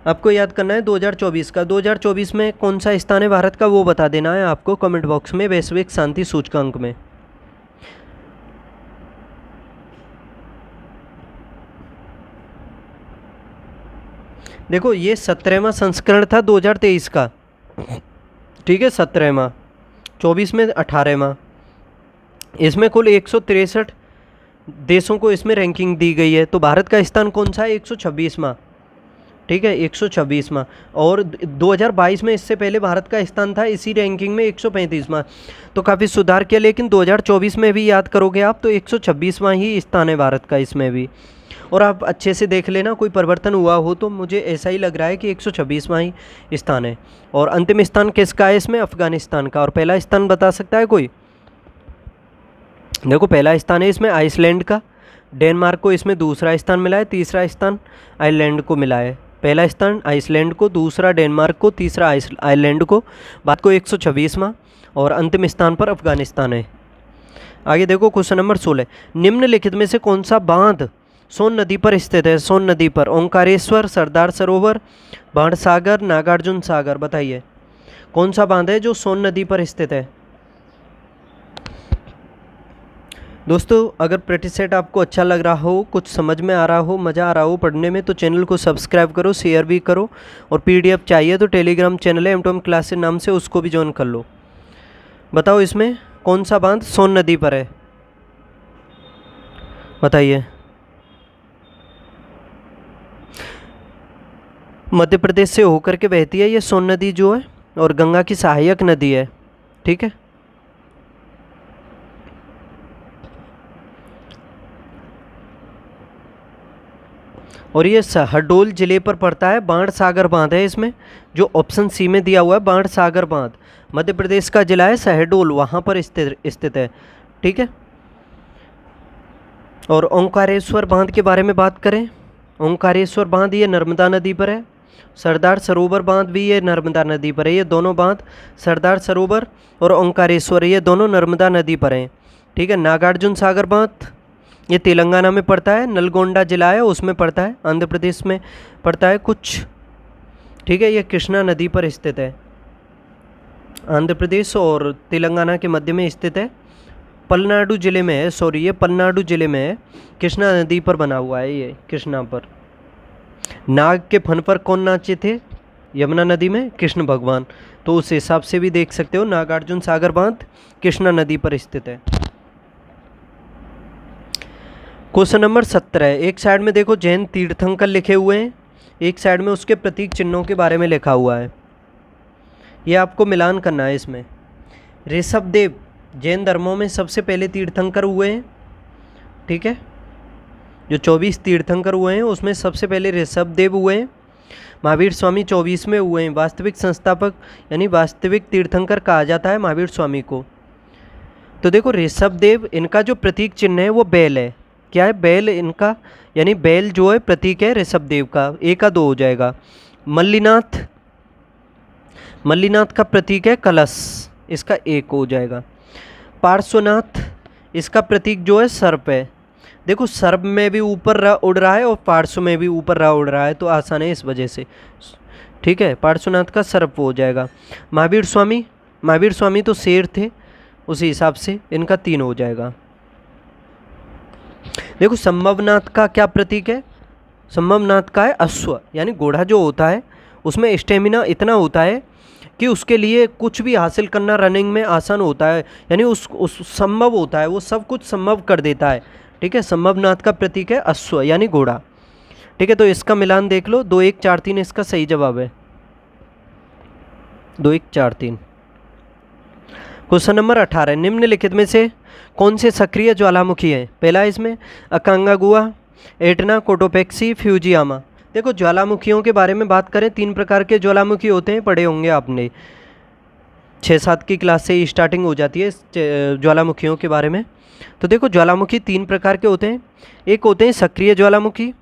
आपको याद करना है 2024 का। 2024 में कौन सा स्थान है भारत का वो बता देना है आपको कमेंट बॉक्स में वैश्विक शांति सूचकांक में। देखो ये 17वां संस्करण था 2023 का। ठीक है, 17वां, 24 में 18वां। इसमें कुल 163 देशों को इसमें रैंकिंग दी गई है। तो भारत का स्थान कौन सा है? 126वां। ठीक है, 126वां। और 2022 में इससे पहले भारत का स्थान था इसी रैंकिंग में 135वां। तो काफ़ी सुधार किया, लेकिन 2024 में भी याद करोगे आप तो 126वां ही स्थान है भारत का इसमें भी। और आप अच्छे से देख लेना कोई परिवर्तन हुआ हो तो मुझे ऐसा ही लग रहा है कि 126वां ही स्थान है। और अंतिम स्थान किसका है इसमें? अफगानिस्तान का। और पहला स्थान बता सकता है कोई? देखो पहला स्थान है इसमें आइसलैंड का, डेनमार्क को इसमें दूसरा स्थान मिला है, तीसरा स्थान आयरलैंड को मिला है। पहला स्थान आइसलैंड को, दूसरा डेनमार्क को, तीसरा आयरलैंड को, बाद को 126वां, और अंतिम स्थान पर अफगानिस्तान है। आगे देखो क्वेश्चन नंबर 16। निम्नलिखित में से कौन सा बांध सोन नदी पर स्थित है? सोन नदी पर ओंकारेश्वर, सरदार सरोवर, बाणसागर, नागार्जुन सागर। बताइए कौन सा बांध है जो सोन नदी पर स्थित है? दोस्तों अगर प्रैक्टिस सेट आपको अच्छा लग रहा हो, कुछ समझ में आ रहा हो, मज़ा आ रहा हो पढ़ने में, तो चैनल को सब्सक्राइब करो, शेयर भी करो, और पीडीएफ चाहिए तो टेलीग्राम चैनल है M2M क्लासेस नाम से, उसको भी ज्वाइन कर लो। बताओ इसमें कौन सा बांध सोन नदी पर है? बताइए। मध्य प्रदेश से होकर के बहती है ये सोन नदी जो है, और गंगा की सहायक नदी है। ठीक है, और ये शहडोल जिले पर पड़ता है। बाणसागर बांध है इसमें, जो ऑप्शन सी में दिया हुआ है, बाणसागर बांध मध्य प्रदेश का जिला है शहडोल, वहाँ पर स्थित है। ठीक है, और ओंकारेश्वर बांध के बारे में बात करें, ओंकारेश्वर बांध ये नर्मदा नदी पर है। सरदार सरोवर बांध भी ये नर्मदा नदी पर है। ये दोनों बांध सरदार सरोवर और ओंकारेश्वर ये दोनों नर्मदा नदी पर हैं। ठीक है। नागार्जुन सागर बांध ये तेलंगाना में पड़ता है, नलगोंडा जिला है उसमें पड़ता है, आंध्र प्रदेश में पड़ता है कुछ। ठीक है। ये कृष्णा नदी पर स्थित है, आंध्र प्रदेश और तेलंगाना के मध्य में स्थित है। पलनाडु जिले में है, सॉरी ये पलनाडु जिले में है, कृष्णा नदी पर बना हुआ है ये, कृष्णा पर। नाग के फन पर कौन नाचे थे यमुना नदी में? कृष्ण भगवान। तो उस हिसाब से भी देख सकते हो नागार्जुन सागर बांध कृष्णा नदी पर स्थित है। क्वेश्चन नंबर 17, एक साइड में देखो जैन तीर्थंकर लिखे हुए हैं, एक साइड में उसके प्रतीक चिन्हों के बारे में लिखा हुआ है। ये आपको मिलान करना है इसमें। ऋषभदेव जैन धर्मों में सबसे पहले तीर्थंकर हुए हैं। ठीक है। जो 24 तीर्थंकर हुए हैं उसमें सबसे पहले ऋषभदेव हुए हैं। महावीर स्वामी 24 में हुए हैं। वास्तविक संस्थापक यानी वास्तविक तीर्थंकर कहा जाता है महावीर स्वामी को। तो देखो ऋषभदेव, इनका जो प्रतीक चिन्ह है वो बैल है। क्या है? बैल इनका, यानी बैल जो है प्रतीक है ऋषभदेव का। एक का 2 हो जाएगा। मल्लीनाथ, मल्लीनाथ का प्रतीक है कलश, इसका 1 हो जाएगा। पार्श्वनाथ, इसका प्रतीक जो है सर्प है। देखो सर्प में भी ऊपर उड़ रहा है और पार्श्व में भी ऊपर उड़ रहा है, तो आसान है इस वजह से। ठीक है। पार्श्वनाथ का सर्प हो जाएगा। महावीर स्वामी, महावीर स्वामी तो शेर थे, उसी हिसाब से इनका 3 हो जाएगा। देखो संभवनाथ का क्या प्रतीक है? संभवनाथ का है अश्व, यानी घोड़ा जो होता है उसमें स्टेमिना इतना होता है कि उसके लिए कुछ भी हासिल करना रनिंग में आसान होता है, यानी उस संभव होता है, वो सब कुछ संभव कर देता है। ठीक है। संभवनाथ का प्रतीक है अश्व यानी घोड़ा। ठीक है। तो इसका मिलान देख लो, 2 1 4 3 इसका सही जवाब है, 2 1 4 3। क्वेश्चन नंबर 18, निम्नलिखित में से कौन से सक्रिय ज्वालामुखी है? पहला इसमें अकांगागुआ, एटना, कोटोपेक्सी, फ्यूजियामा। देखो ज्वालामुखियों के बारे में बात करें, 3 प्रकार के ज्वालामुखी होते हैं, पढ़े होंगे आपने, 6-7 की क्लास से ही स्टार्टिंग हो जाती है ज्वालामुखियों के बारे में। तो देखो ज्वालामुखी 3 प्रकार के होते हैं। एक होते हैं सक्रिय ज्वालामुखी,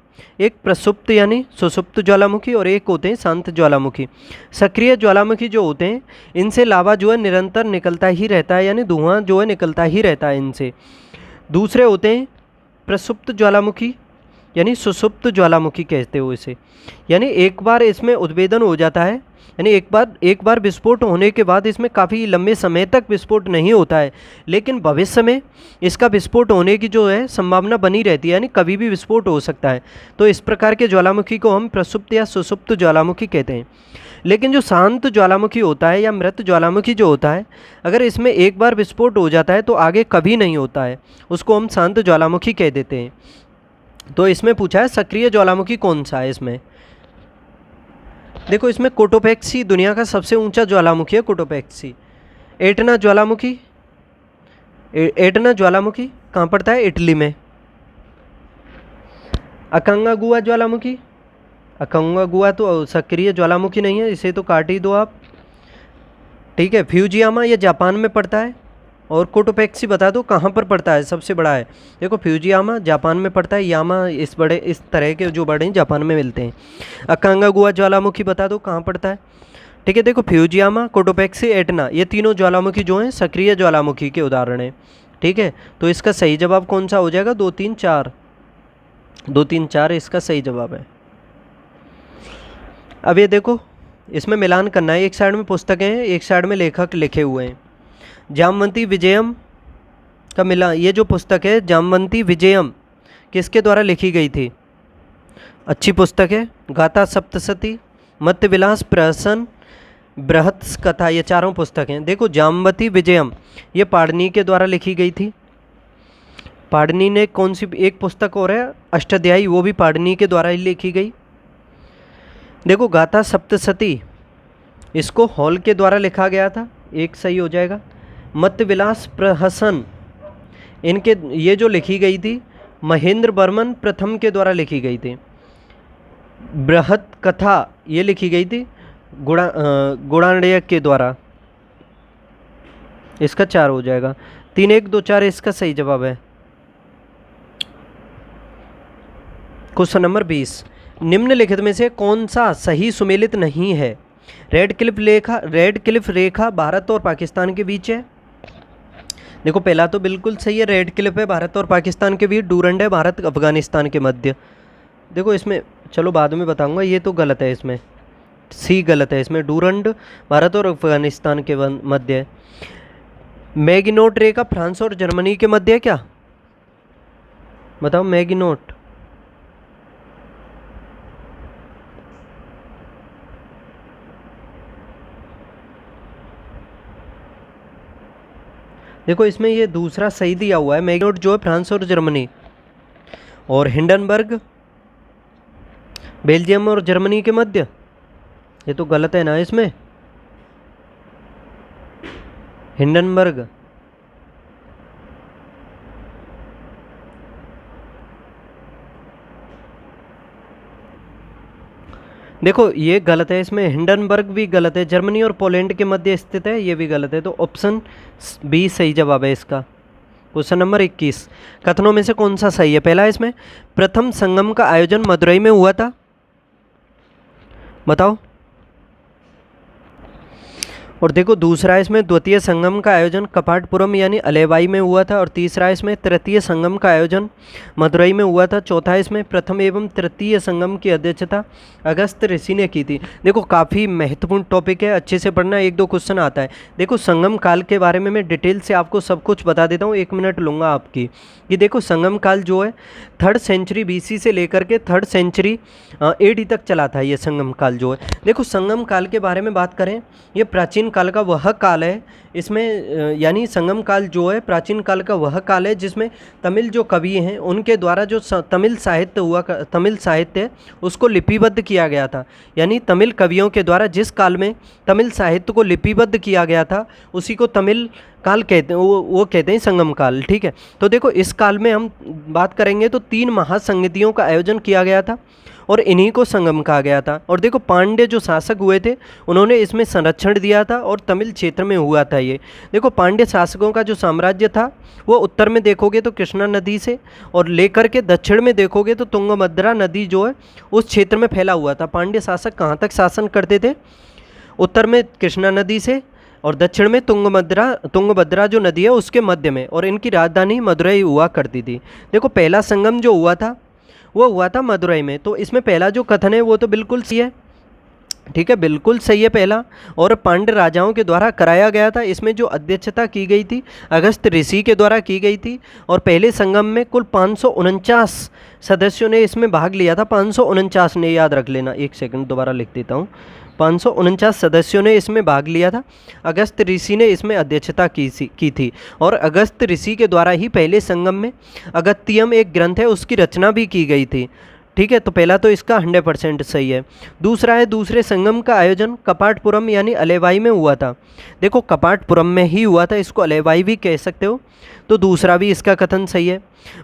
एक प्रसुप्त यानी सुसुप्त ज्वालामुखी, और एक होते हैं शांत ज्वालामुखी। सक्रिय ज्वालामुखी जो होते हैं इनसे लावा जो है निरंतर निकलता ही रहता है, यानी धुआं जो है निकलता ही रहता है इनसे। दूसरे होते हैं प्रसुप्त ज्वालामुखी, यानी सुसुप्त ज्वालामुखी कहते हो इसे, यानी एक बार इसमें उद्भेदन हो जाता है, यानी एक बार विस्फोट होने के बाद इसमें काफ़ी लंबे समय तक विस्फोट नहीं होता है, लेकिन भविष्य में इसका विस्फोट होने की जो है संभावना बनी रहती है, यानी कभी भी विस्फोट हो सकता है। तो इस प्रकार के ज्वालामुखी को हम प्रसुप्त या सुसुप्त ज्वालामुखी कहते हैं। लेकिन जो शांत ज्वालामुखी होता है या मृत ज्वालामुखी जो होता है, अगर इसमें एक बार विस्फोट हो जाता है तो आगे कभी नहीं होता है, उसको हम शांत ज्वालामुखी कह देते हैं। तो इसमें पूछा है सक्रिय ज्वालामुखी कौन सा है इसमें? देखो इसमें कोटोपेक्सी दुनिया का सबसे ऊंचा ज्वालामुखी है, कोटोपेक्सी। एटना ज्वालामुखी, एटना ज्वालामुखी कहाँ पड़ता है? इटली में। अकांगागुआ ज्वालामुखी, अकांगागुआ तो सक्रिय ज्वालामुखी नहीं है, इसे तो काट ही दो आप। ठीक है। फ्यूजियामा ये जापान में पड़ता है, और कोटोपेक्सी बता दो कहाँ पर पड़ता है, सबसे बड़ा है। देखो फ्यूजियामा जापान में पड़ता है, यामा इस तरह के जो बड़े हैं जापान में मिलते हैं। अकांगागुआ ज्वालामुखी बता दो कहाँ पड़ता है। ठीक है। देखो फ्यूजियामा, कोटोपेक्सी, एटना ये तीनों ज्वालामुखी जो हैं सक्रिय ज्वालामुखी के उदाहरण हैं। ठीक है। तो इसका सही जवाब कौन सा हो जाएगा? 2 3 4, 2 3 4 इसका सही जवाब है। अब ये देखो इसमें मिलान करना है, एक साइड में पुस्तकें हैं, एक साइड में लेखक लिखे हुए हैं। जामवंती विजयम का मिला, ये जो पुस्तक है जामवंती विजयम किसके द्वारा लिखी गई थी? अच्छी पुस्तक है। गाथा सप्तशती, मत्स्य विलास, प्रहसन, बृहत्स कथा, ये चारों पुस्तकें। देखो जामवती विजयम ये पाणिनि के द्वारा लिखी गई थी। पाणिनि ने कौन सी एक पुस्तक और है अष्टाध्यायी, वो भी पाणिनि के द्वारा ही लिखी गई। देखो गाथा सप्तशती इसको हॉल के द्वारा लिखा गया था, एक सही हो जाएगा। मत्स्य विलास, प्रहसन इनके ये जो लिखी गई थी महेंद्र वर्मन प्रथम के द्वारा लिखी गई थी। बृहत कथा ये लिखी गई थी गुणाण्य के द्वारा, इसका 4 हो जाएगा। 3 1 2 4 इसका सही जवाब है। क्वेश्चन नंबर 20, निम्नलिखित में से कौन सा सही सुमेलित नहीं है? रेड क्लिफ रेखा भारत और पाकिस्तान के बीच है। देखो पहला तो बिल्कुल सही है, रेड क्लिफ है भारत और पाकिस्तान के बीच। डूरंड है भारत अफगानिस्तान के मध्य। देखो इसमें चलो बाद में बताऊंगा, ये तो गलत है, इसमें सी गलत है, इसमें डूरंड भारत और अफगानिस्तान के मध्य है। मैगिनोट रेखा फ्रांस और जर्मनी के मध्य है क्या? बताओ मैगिनोट। देखो इसमें ये दूसरा सही दिया हुआ है, मैगिनोट जो है फ्रांस और जर्मनी। और हिंडनबर्ग बेल्जियम और जर्मनी के मध्य, ये तो गलत है ना इसमें, हिंडनबर्ग। देखो ये गलत है, इसमें हिंडनबर्ग भी गलत है, जर्मनी और पोलैंड के मध्य स्थित है, ये भी गलत है। तो ऑप्शन बी सही जवाब है इसका। क्वेश्चन नंबर 21, कथनों में से कौन सा सही है? पहला इसमें प्रथम संगम का आयोजन मदुरई में हुआ था, बताओ। और देखो दूसरा इसमें द्वितीय संगम का आयोजन कपाटपुरम यानी अलेवाई में हुआ था। और तीसरा इसमें तृतीय संगम का आयोजन मदुरई में हुआ था। चौथा इसमें प्रथम एवं तृतीय संगम की अध्यक्षता अगस्त ऋषि ने की थी। देखो काफ़ी महत्वपूर्ण टॉपिक है, अच्छे से पढ़ना, एक दो क्वेश्चन आता है। देखो संगम काल के बारे में मैं डिटेल से आपको सब कुछ बता देता हूँ, 1 मिनट लूँगा आपकी। कि देखो संगम काल जो है 3rd सेंचुरी BC से लेकर के 3rd सेंचुरी AD तक चला था ये संगम काल जो है। देखो संगम काल के बारे में बात करें, ये प्राचीन काल का वह काल है, इसमें यानी संगम काल जो है प्राचीन काल का वह काल है जिसमें तमिल जो कवि हैं उनके द्वारा जो तमिल साहित्य उसको लिपिबद्ध किया गया था। यानी तमिल कवियों के द्वारा जिस काल में तमिल साहित्य को लिपिबद्ध किया गया था उसी को तमिल काल कहते हैं, वो कहते हैं संगम काल। ठीक है, तो देखो इस काल में हम बात करेंगे तो 3 महासंगतियों का आयोजन किया गया था और इन्हीं को संगम कहा गया था। और देखो पांड्य जो शासक हुए थे उन्होंने इसमें संरक्षण दिया था और तमिल क्षेत्र में हुआ था ये। देखो पांड्य शासकों का जो साम्राज्य था वो उत्तर में देखोगे तो कृष्णा नदी से और लेकर के दक्षिण में देखोगे तो तुंगभद्रा नदी जो है उस क्षेत्र में फैला हुआ था। पांड्य शासक कहाँ तक शासन करते थे? उत्तर में कृष्णा नदी से और दक्षिण में तुंगभद्रा जो नदी है उसके मध्य में, और इनकी राजधानी मदुरई हुआ करती थी। देखो पहला संगम जो हुआ था वो हुआ था मदुरई में। तो इसमें पहला जो कथन है वो तो बिल्कुल सही है। ठीक है, बिल्कुल सही है पहला, और पांड्य राजाओं के द्वारा कराया गया था। इसमें जो अध्यक्षता की गई थी अगस्त ऋषि के द्वारा की गई थी। और पहले संगम में कुल 549 सदस्यों ने इसमें भाग लिया था। 549 ने, याद रख लेना, एक सेकंड दोबारा लिख देता हूँ। 549 सदस्यों ने इसमें भाग लिया था। अगस्त ऋषि ने इसमें अध्यक्षता की थी और अगस्त ऋषि के द्वारा ही पहले संगम में अगस्त्यम एक ग्रंथ है उसकी रचना भी की गई थी। ठीक है, तो पहला तो इसका 100% सही है। दूसरा है दूसरे संगम का आयोजन कपाटपुरम यानी अलेवाई में हुआ था। देखो कपाटपुरम में ही हुआ था, इसको अलेवाई भी कह सकते हो। तो दूसरा भी इसका कथन सही है।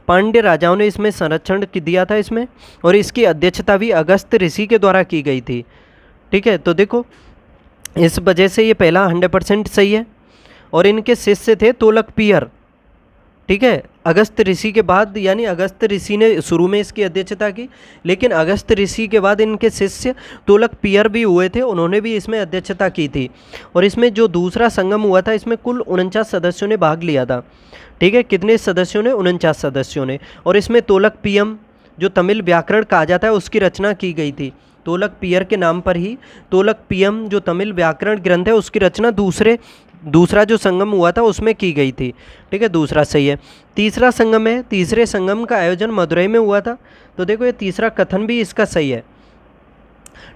पांड्य राजाओं ने इसमें संरक्षण दिया था इसमें, और इसकी अध्यक्षता भी अगस्त ऋषि के द्वारा की गई थी। ठीक है, तो देखो इस वजह से ये पहला 100% सही है। और इनके शिष्य थे तोलकपियर। ठीक है, अगस्त ऋषि के बाद, यानी अगस्त ऋषि ने शुरू में इसकी अध्यक्षता की, लेकिन अगस्त ऋषि के बाद इनके शिष्य तोलकपियर भी हुए थे, उन्होंने भी इसमें अध्यक्षता की थी। और इसमें जो दूसरा संगम हुआ था इसमें कुल 49 सदस्यों ने भाग लिया था। ठीक है, कितने सदस्यों ने? 49 सदस्यों ने। और इसमें तोलकपियम जो तमिल व्याकरण कहा जाता है उसकी रचना की गई थी। तोलकपियर के नाम पर ही तोलकपियम जो तमिल व्याकरण ग्रंथ है उसकी रचना दूसरा जो संगम हुआ था उसमें की गई थी। ठीक है, दूसरा सही है। तीसरा संगम है, तीसरे संगम का आयोजन मदुरई में हुआ था। तो देखो ये तीसरा कथन भी इसका सही है।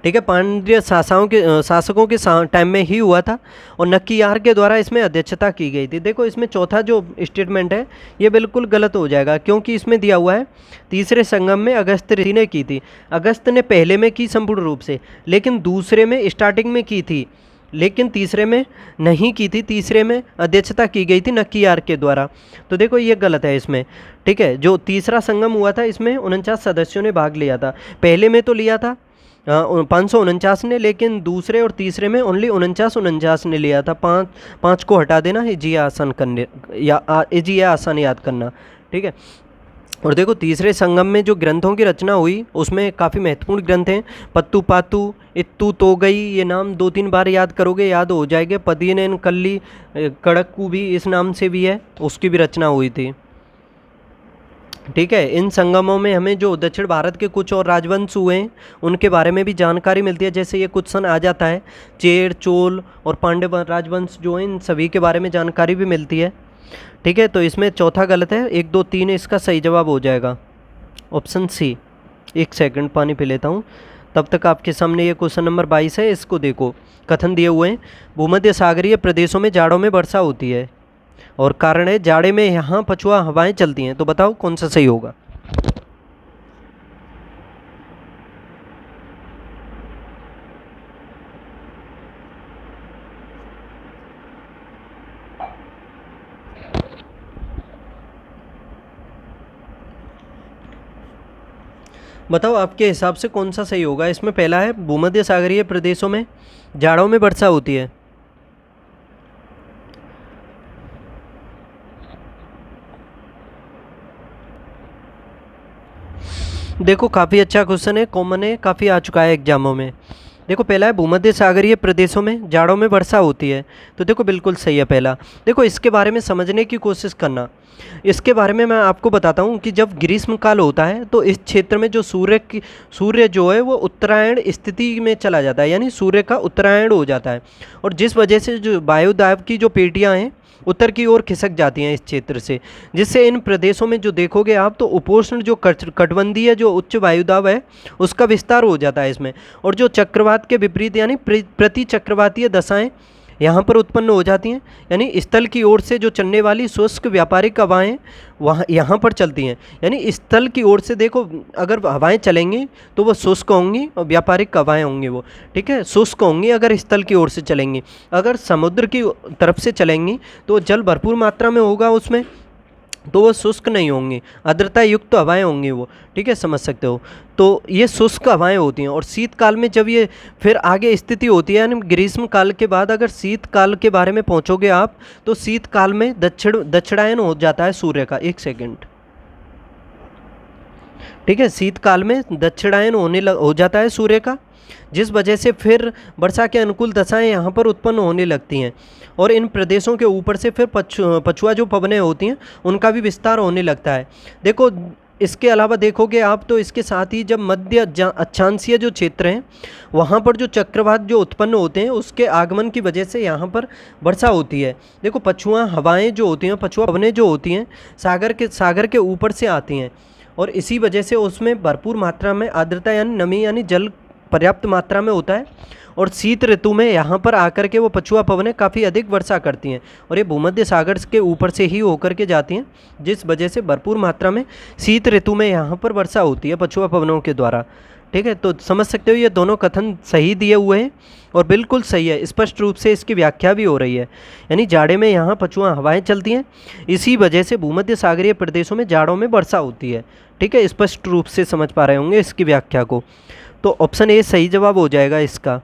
ठीक है, पांड्य शासकों के टाइम में ही हुआ था और नक्कियार के द्वारा इसमें अध्यक्षता की गई थी। देखो इसमें चौथा जो स्टेटमेंट है ये बिल्कुल गलत हो जाएगा, क्योंकि इसमें दिया हुआ है तीसरे संगम में अगस्त ऋषि ने की थी। अगस्त ने पहले में की संपूर्ण रूप से, लेकिन दूसरे में स्टार्टिंग में की थी, लेकिन तीसरे में नहीं की थी। तीसरे में अध्यक्षता की गई थी नक्कियार के द्वारा। तो देखो ये गलत है इसमें। ठीक है, जो तीसरा संगम हुआ था इसमें 49 सदस्यों ने भाग लिया था। पहले में तो लिया था 549 ने, लेकिन दूसरे और तीसरे में ओनली 49 ने लिया था। पाँच को हटा देना है जी, आसान करने या जी आसान याद करना। ठीक है, और देखो तीसरे संगम में जो ग्रंथों की रचना हुई उसमें काफ़ी महत्वपूर्ण ग्रंथ हैं। पत्तू पातू, इत्तू तो गई, ये नाम 2-3 बार याद करोगे याद हो जाएंगे। पदीनेन कल्ली, कड़क्कू भी इस नाम से भी है, उसकी भी रचना हुई थी। ठीक है, इन संगमों में हमें जो दक्षिण भारत के कुछ और राजवंश हुए हैं उनके बारे में भी जानकारी मिलती है। जैसे ये क्वेश्चन आ जाता है, चेर, चोल और पांड्य राजवंश जो हैं इन सभी के बारे में जानकारी भी मिलती है। ठीक है, तो इसमें चौथा गलत है, 1 2 3 इसका सही जवाब हो जाएगा ऑप्शन सी। 1 सेकंड पानी पी लेता हूँ। तब तक आपके सामने ये क्वेश्चन नंबर 22 है, इसको देखो। कथन दिए हुए हैं, भूमध्य सागरीय प्रदेशों में जाड़ों में वर्षा होती है और कारण है जाड़े में यहाँ पछुआ हवाएं चलती हैं। तो बताओ कौन सा सही होगा। बताओ आपके हिसाब से कौन सा सही होगा। इसमें पहला है भूमध्य सागरीय प्रदेशों में जाड़ों में वर्षा होती है। देखो काफ़ी अच्छा क्वेश्चन है, कॉमन है, काफ़ी आ चुका है एग्जामों में। देखो पहला है भूमध्य सागरीय प्रदेशों में जाड़ों में वर्षा होती है, तो देखो बिल्कुल सही है पहला। देखो इसके बारे में समझने की कोशिश करना। इसके बारे में मैं आपको बताता हूँ कि जब ग्रीष्म काल होता है तो इस क्षेत्र में जो सूर्य जो है वो उत्तरायण स्थिति में चला जाता है, यानी सूर्य का उत्तरायण हो जाता है। और जिस वजह से जो वायुदाब की जो पेटियाँ हैं उत्तर की ओर खिसक जाती हैं इस क्षेत्र से, जिससे इन प्रदेशों में जो देखोगे आप तो उपोष्ण जो कटबंधीय जो उच्च वायुदाब है उसका विस्तार हो जाता है इसमें। और जो चक्रवात के विपरीत यानी प्रति चक्रवातीय दशाएं यहाँ पर उत्पन्न हो जाती हैं, यानी स्थल की ओर से जो चलने वाली शुष्क व्यापारिक हवाएं वहाँ यहाँ पर चलती हैं। यानी स्थल की ओर से देखो अगर हवाएं चलेंगी तो वो शुष्क होंगी और व्यापारिक हवाएं होंगी वो, ठीक है, शुष्क होंगी अगर स्थल की ओर से चलेंगी। अगर समुद्र की तरफ से चलेंगी तो जल भरपूर मात्रा में होगा उसमें, तो वो शुष्क नहीं होंगी, आर्द्रता युक्त तो हवाएँ होंगी वो। ठीक है, समझ सकते हो। तो ये शुष्क हवाएं होती हैं। और शीतकाल में जब ये फिर आगे स्थिति होती है, यानी ग्रीष्म काल के बाद अगर शीतकाल के बारे में पहुंचोगे आप तो शीतकाल में दक्षिणायन हो जाता है सूर्य का। 1 सेकंड। ठीक है, शीतकाल में दक्षिणायन हो जाता है सूर्य का, जिस वजह से फिर वर्षा के अनुकूल दशाएं यहाँ पर उत्पन्न होने लगती हैं। और इन प्रदेशों के ऊपर से फिर पछुआ जो पवनें होती हैं उनका भी विस्तार होने लगता है। देखो इसके अलावा देखोगे आप तो इसके साथ ही जब मध्य अक्षांशीय जो क्षेत्र हैं वहाँ पर जो चक्रवात जो उत्पन्न होते हैं उसके आगमन की वजह से यहाँ पर वर्षा होती है। देखो पछुआ हवाएं जो होती हैं, पछुआ पवनें जो होती हैं सागर के ऊपर से आती हैं और इसी वजह से उसमें भरपूर मात्रा में आर्द्रता यानी नमी यानी जल पर्याप्त मात्रा में होता है। और शीत ऋतु में यहाँ पर आकर के वो पछुआ पवनें काफ़ी अधिक वर्षा करती हैं और ये भूमध्य सागर के ऊपर से ही होकर के जाती हैं, जिस वजह से भरपूर मात्रा में शीत ऋतु में यहाँ पर वर्षा होती है पछुआ पवनों के द्वारा। ठीक है, तो समझ सकते हो ये दोनों कथन सही दिए हुए हैं और बिल्कुल सही है, स्पष्ट रूप से इसकी व्याख्या भी हो रही है। यानी जाड़े में यहाँ पछुआ हवाएं चलती हैं, इसी वजह से भूमध्य सागरीय प्रदेशों में जाड़ों में वर्षा होती है। ठीक है, स्पष्ट रूप से समझ पा रहे होंगे इसकी व्याख्या को। तो ऑप्शन ए सही जवाब हो जाएगा इसका।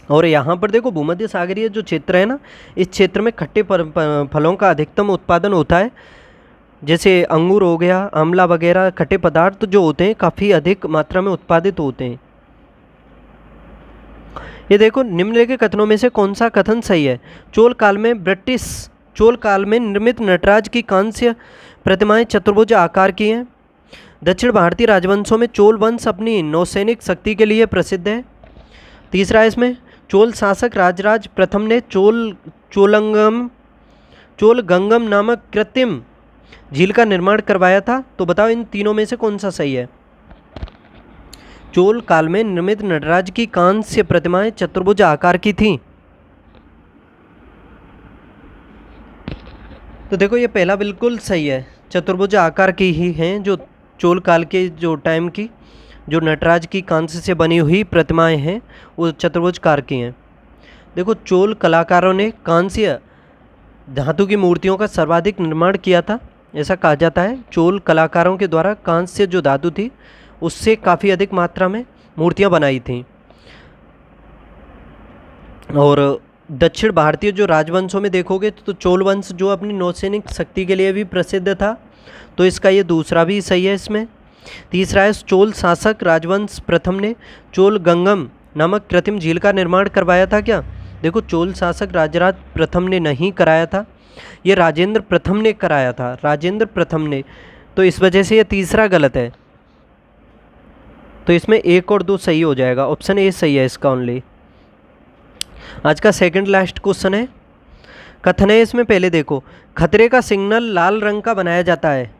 और यहाँ पर देखो भूमध्य सागरीय जो क्षेत्र है ना, इस क्षेत्र में खट्टे फलों का अधिकतम उत्पादन होता है। जैसे अंगूर हो गया, आंवला वगैरह खट्टे पदार्थ जो होते हैं काफ़ी अधिक मात्रा में उत्पादित होते हैं। ये देखो निम्नलिखित कथनों में से कौन सा कथन सही है। चोल काल में निर्मित नटराज की कांस्य प्रतिमाएं चतुर्भुज आकार की हैं। दक्षिण भारतीय राजवंशों में चोल वंश अपनी नौसैनिक शक्ति के लिए प्रसिद्ध है। तीसरा है इसमें चोल शासक राजराज प्रथम ने चोलगंगम नामक कृत्रिम झील का निर्माण करवाया था। तो बताओ इन तीनों में से कौन सा सही है। चोल काल में निर्मित नटराज की कांस्य प्रतिमाएं चतुर्भुज आकार की थीं। तो देखो ये पहला बिल्कुल सही है, चतुर्भुज आकार की ही हैं जो चोल काल के जो टाइम की जो नटराज की कांस्य से बनी हुई प्रतिमाएं हैं वो चतुर्भुज आकार की हैं। देखो चोल कलाकारों ने कांस्य धातु की मूर्तियों का सर्वाधिक निर्माण किया था, ऐसा कहा जाता है। चोल कलाकारों के द्वारा कांस्य जो धातु थी उससे काफ़ी अधिक मात्रा में मूर्तियां बनाई थीं। और दक्षिण भारतीय जो राजवंशों में देखोगे तो चोल वंश जो अपनी नौसैनिक शक्ति के लिए भी प्रसिद्ध था तो इसका ये दूसरा भी सही है इसमें। तीसरा है चोल शासक राजवंश प्रथम ने चोल गंगम नामक कृत्रिम झील का निर्माण करवाया था क्या? देखो चोल शासक राजराज प्रथम ने नहीं कराया था, ये राजेंद्र प्रथम ने कराया था, राजेंद्र प्रथम ने। तो इस वजह से ये तीसरा गलत है। तो इसमें 1 और 2 सही हो जाएगा, ऑप्शन ए सही है इसका ओनली। आज का सेकंड लास्ट क्वेश्चन है, कथन है इसमें पहले देखो, खतरे का सिग्नल लाल रंग का बनाया जाता है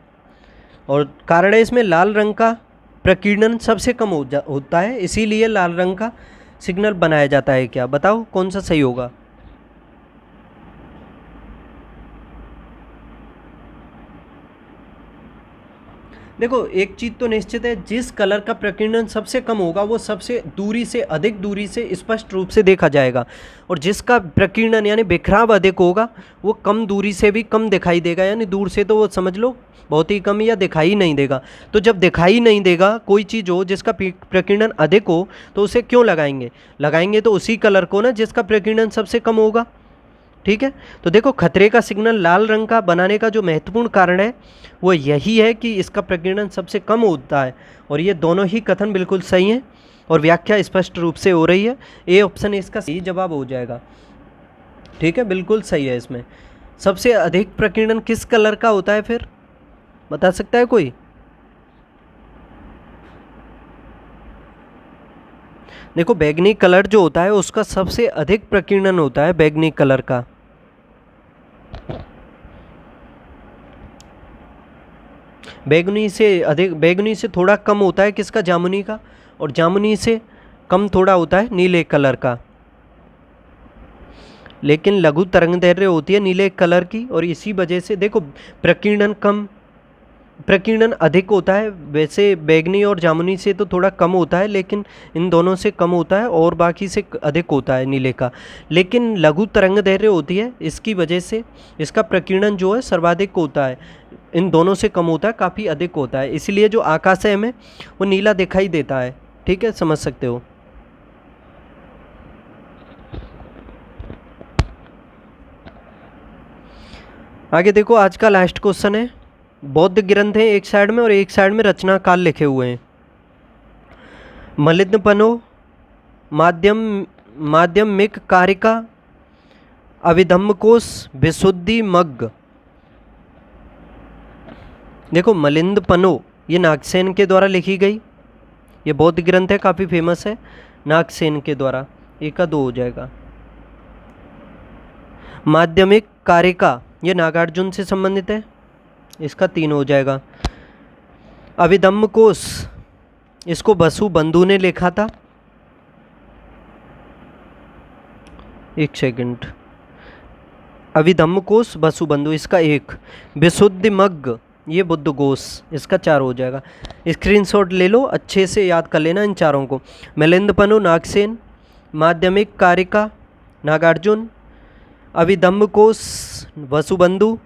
और कारण है इसमें लाल रंग का प्रकीर्णन सबसे कम होता है, इसीलिए लाल रंग का सिग्नल बनाया जाता है। क्या बताओ कौन सा सही होगा? देखो एक चीज़ तो निश्चित है, जिस कलर का प्रकीर्णन सबसे कम होगा वो सबसे दूरी से अधिक दूरी से स्पष्ट रूप से देखा जाएगा, और जिसका प्रकीर्णन यानी बिखराव अधिक होगा वो कम दूरी से भी कम दिखाई देगा, यानी दूर से तो वो समझ लो बहुत ही कम या दिखाई नहीं देगा। तो जब दिखाई नहीं देगा कोई चीज़ हो जिसका प्रकीर्णन अधिक हो तो उसे क्यों लगाएंगे? लगाएंगे तो उसी कलर को ना जिसका प्रकीर्णन सबसे कम होगा। ठीक है, तो देखो खतरे का सिग्नल लाल रंग का बनाने का जो महत्वपूर्ण कारण है वो यही है कि इसका प्रकीर्णन सबसे कम होता है, और ये दोनों ही कथन बिल्कुल सही हैं और व्याख्या स्पष्ट रूप से हो रही है। ए ऑप्शन इसका सही जवाब हो जाएगा। ठीक है, बिल्कुल सही है। इसमें सबसे अधिक प्रकीर्णन किस कलर का होता है फिर बता सकता है कोई? देखो बैगनी कलर जो होता है उसका सबसे अधिक प्रकीर्णन होता है बैगनी कलर का। बैगनी से अधिक, बैगनी से थोड़ा कम होता है किसका? जामुनी का, और जामुनी से कम थोड़ा होता है नीले कलर का। लेकिन लघु तरंगदैर्घ्य होती है नीले कलर की, और इसी वजह से देखो प्रकीर्णन कम प्रकीर्णन अधिक होता है। वैसे बैगनी और जामुनी से तो थोड़ा कम होता है, लेकिन इन दोनों से कम होता है और बाकी से अधिक होता है नीले का। लेकिन लघु तरंगदैर्घ्य होती है, इसकी वजह से इसका प्रकीर्णन जो है सर्वाधिक होता है, इन दोनों से कम होता है, काफ़ी अधिक होता है। इसलिए जो आकाश है हमें वो नीला दिखाई देता है। ठीक है, समझ सकते हो। आगे देखो आज का लास्ट क्वेश्चन है, बौद्ध ग्रंथ है एक साइड में और एक साइड में रचना काल लिखे हुए हैं। मलिनपनो, माध्यमिक कारिका, अभिधम्मकोश, विशुद्धि मग्ग। देखो मलिंदपनो ये नागसेन के द्वारा लिखी गई, ये बौद्ध ग्रंथ है, काफ़ी फेमस है, नागसेन के द्वारा। 1 का 2 हो जाएगा। माध्यमिक कारिका ये नागार्जुन से संबंधित है, इसका 3 हो जाएगा। अभिधम्मकोश इसको बसु बंधु ने लिखा था। 1 सेकंड, अभिधम्मकोश बसु बंधु, इसका 1। विशुद्धि मग्ग ये बुद्धघोष, इसका 4 हो जाएगा। स्क्रीनशॉट ले लो, अच्छे से याद कर लेना इन चारों को। मिलिंदपनु नागसेन, माध्यमिक कारिका नागार्जुन, अभिधम्मकोश वसुबंधु,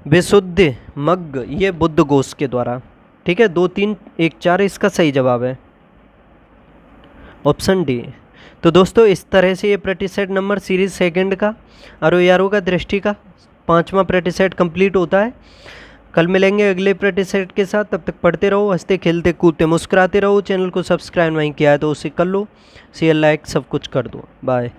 विशुद्धि मग्ग ये बुद्धघोष के द्वारा। ठीक है, 2, 3, 1, 4 इसका सही जवाब है ऑप्शन डी। तो दोस्तों इस तरह से ये प्रतिशत नंबर सीरीज सेकंड का आरो का दृष्टि का 5वां प्रतिशत कंप्लीट होता है। कल मिलेंगे अगले प्रतिशत के साथ, तब तक पढ़ते रहो, हंसते खेलते कूदते मुस्कुराते रहो। चैनल को सब्सक्राइब नहीं किया है तो उसे कर लो, शेयर लाइक सब कुछ कर दो। बाय।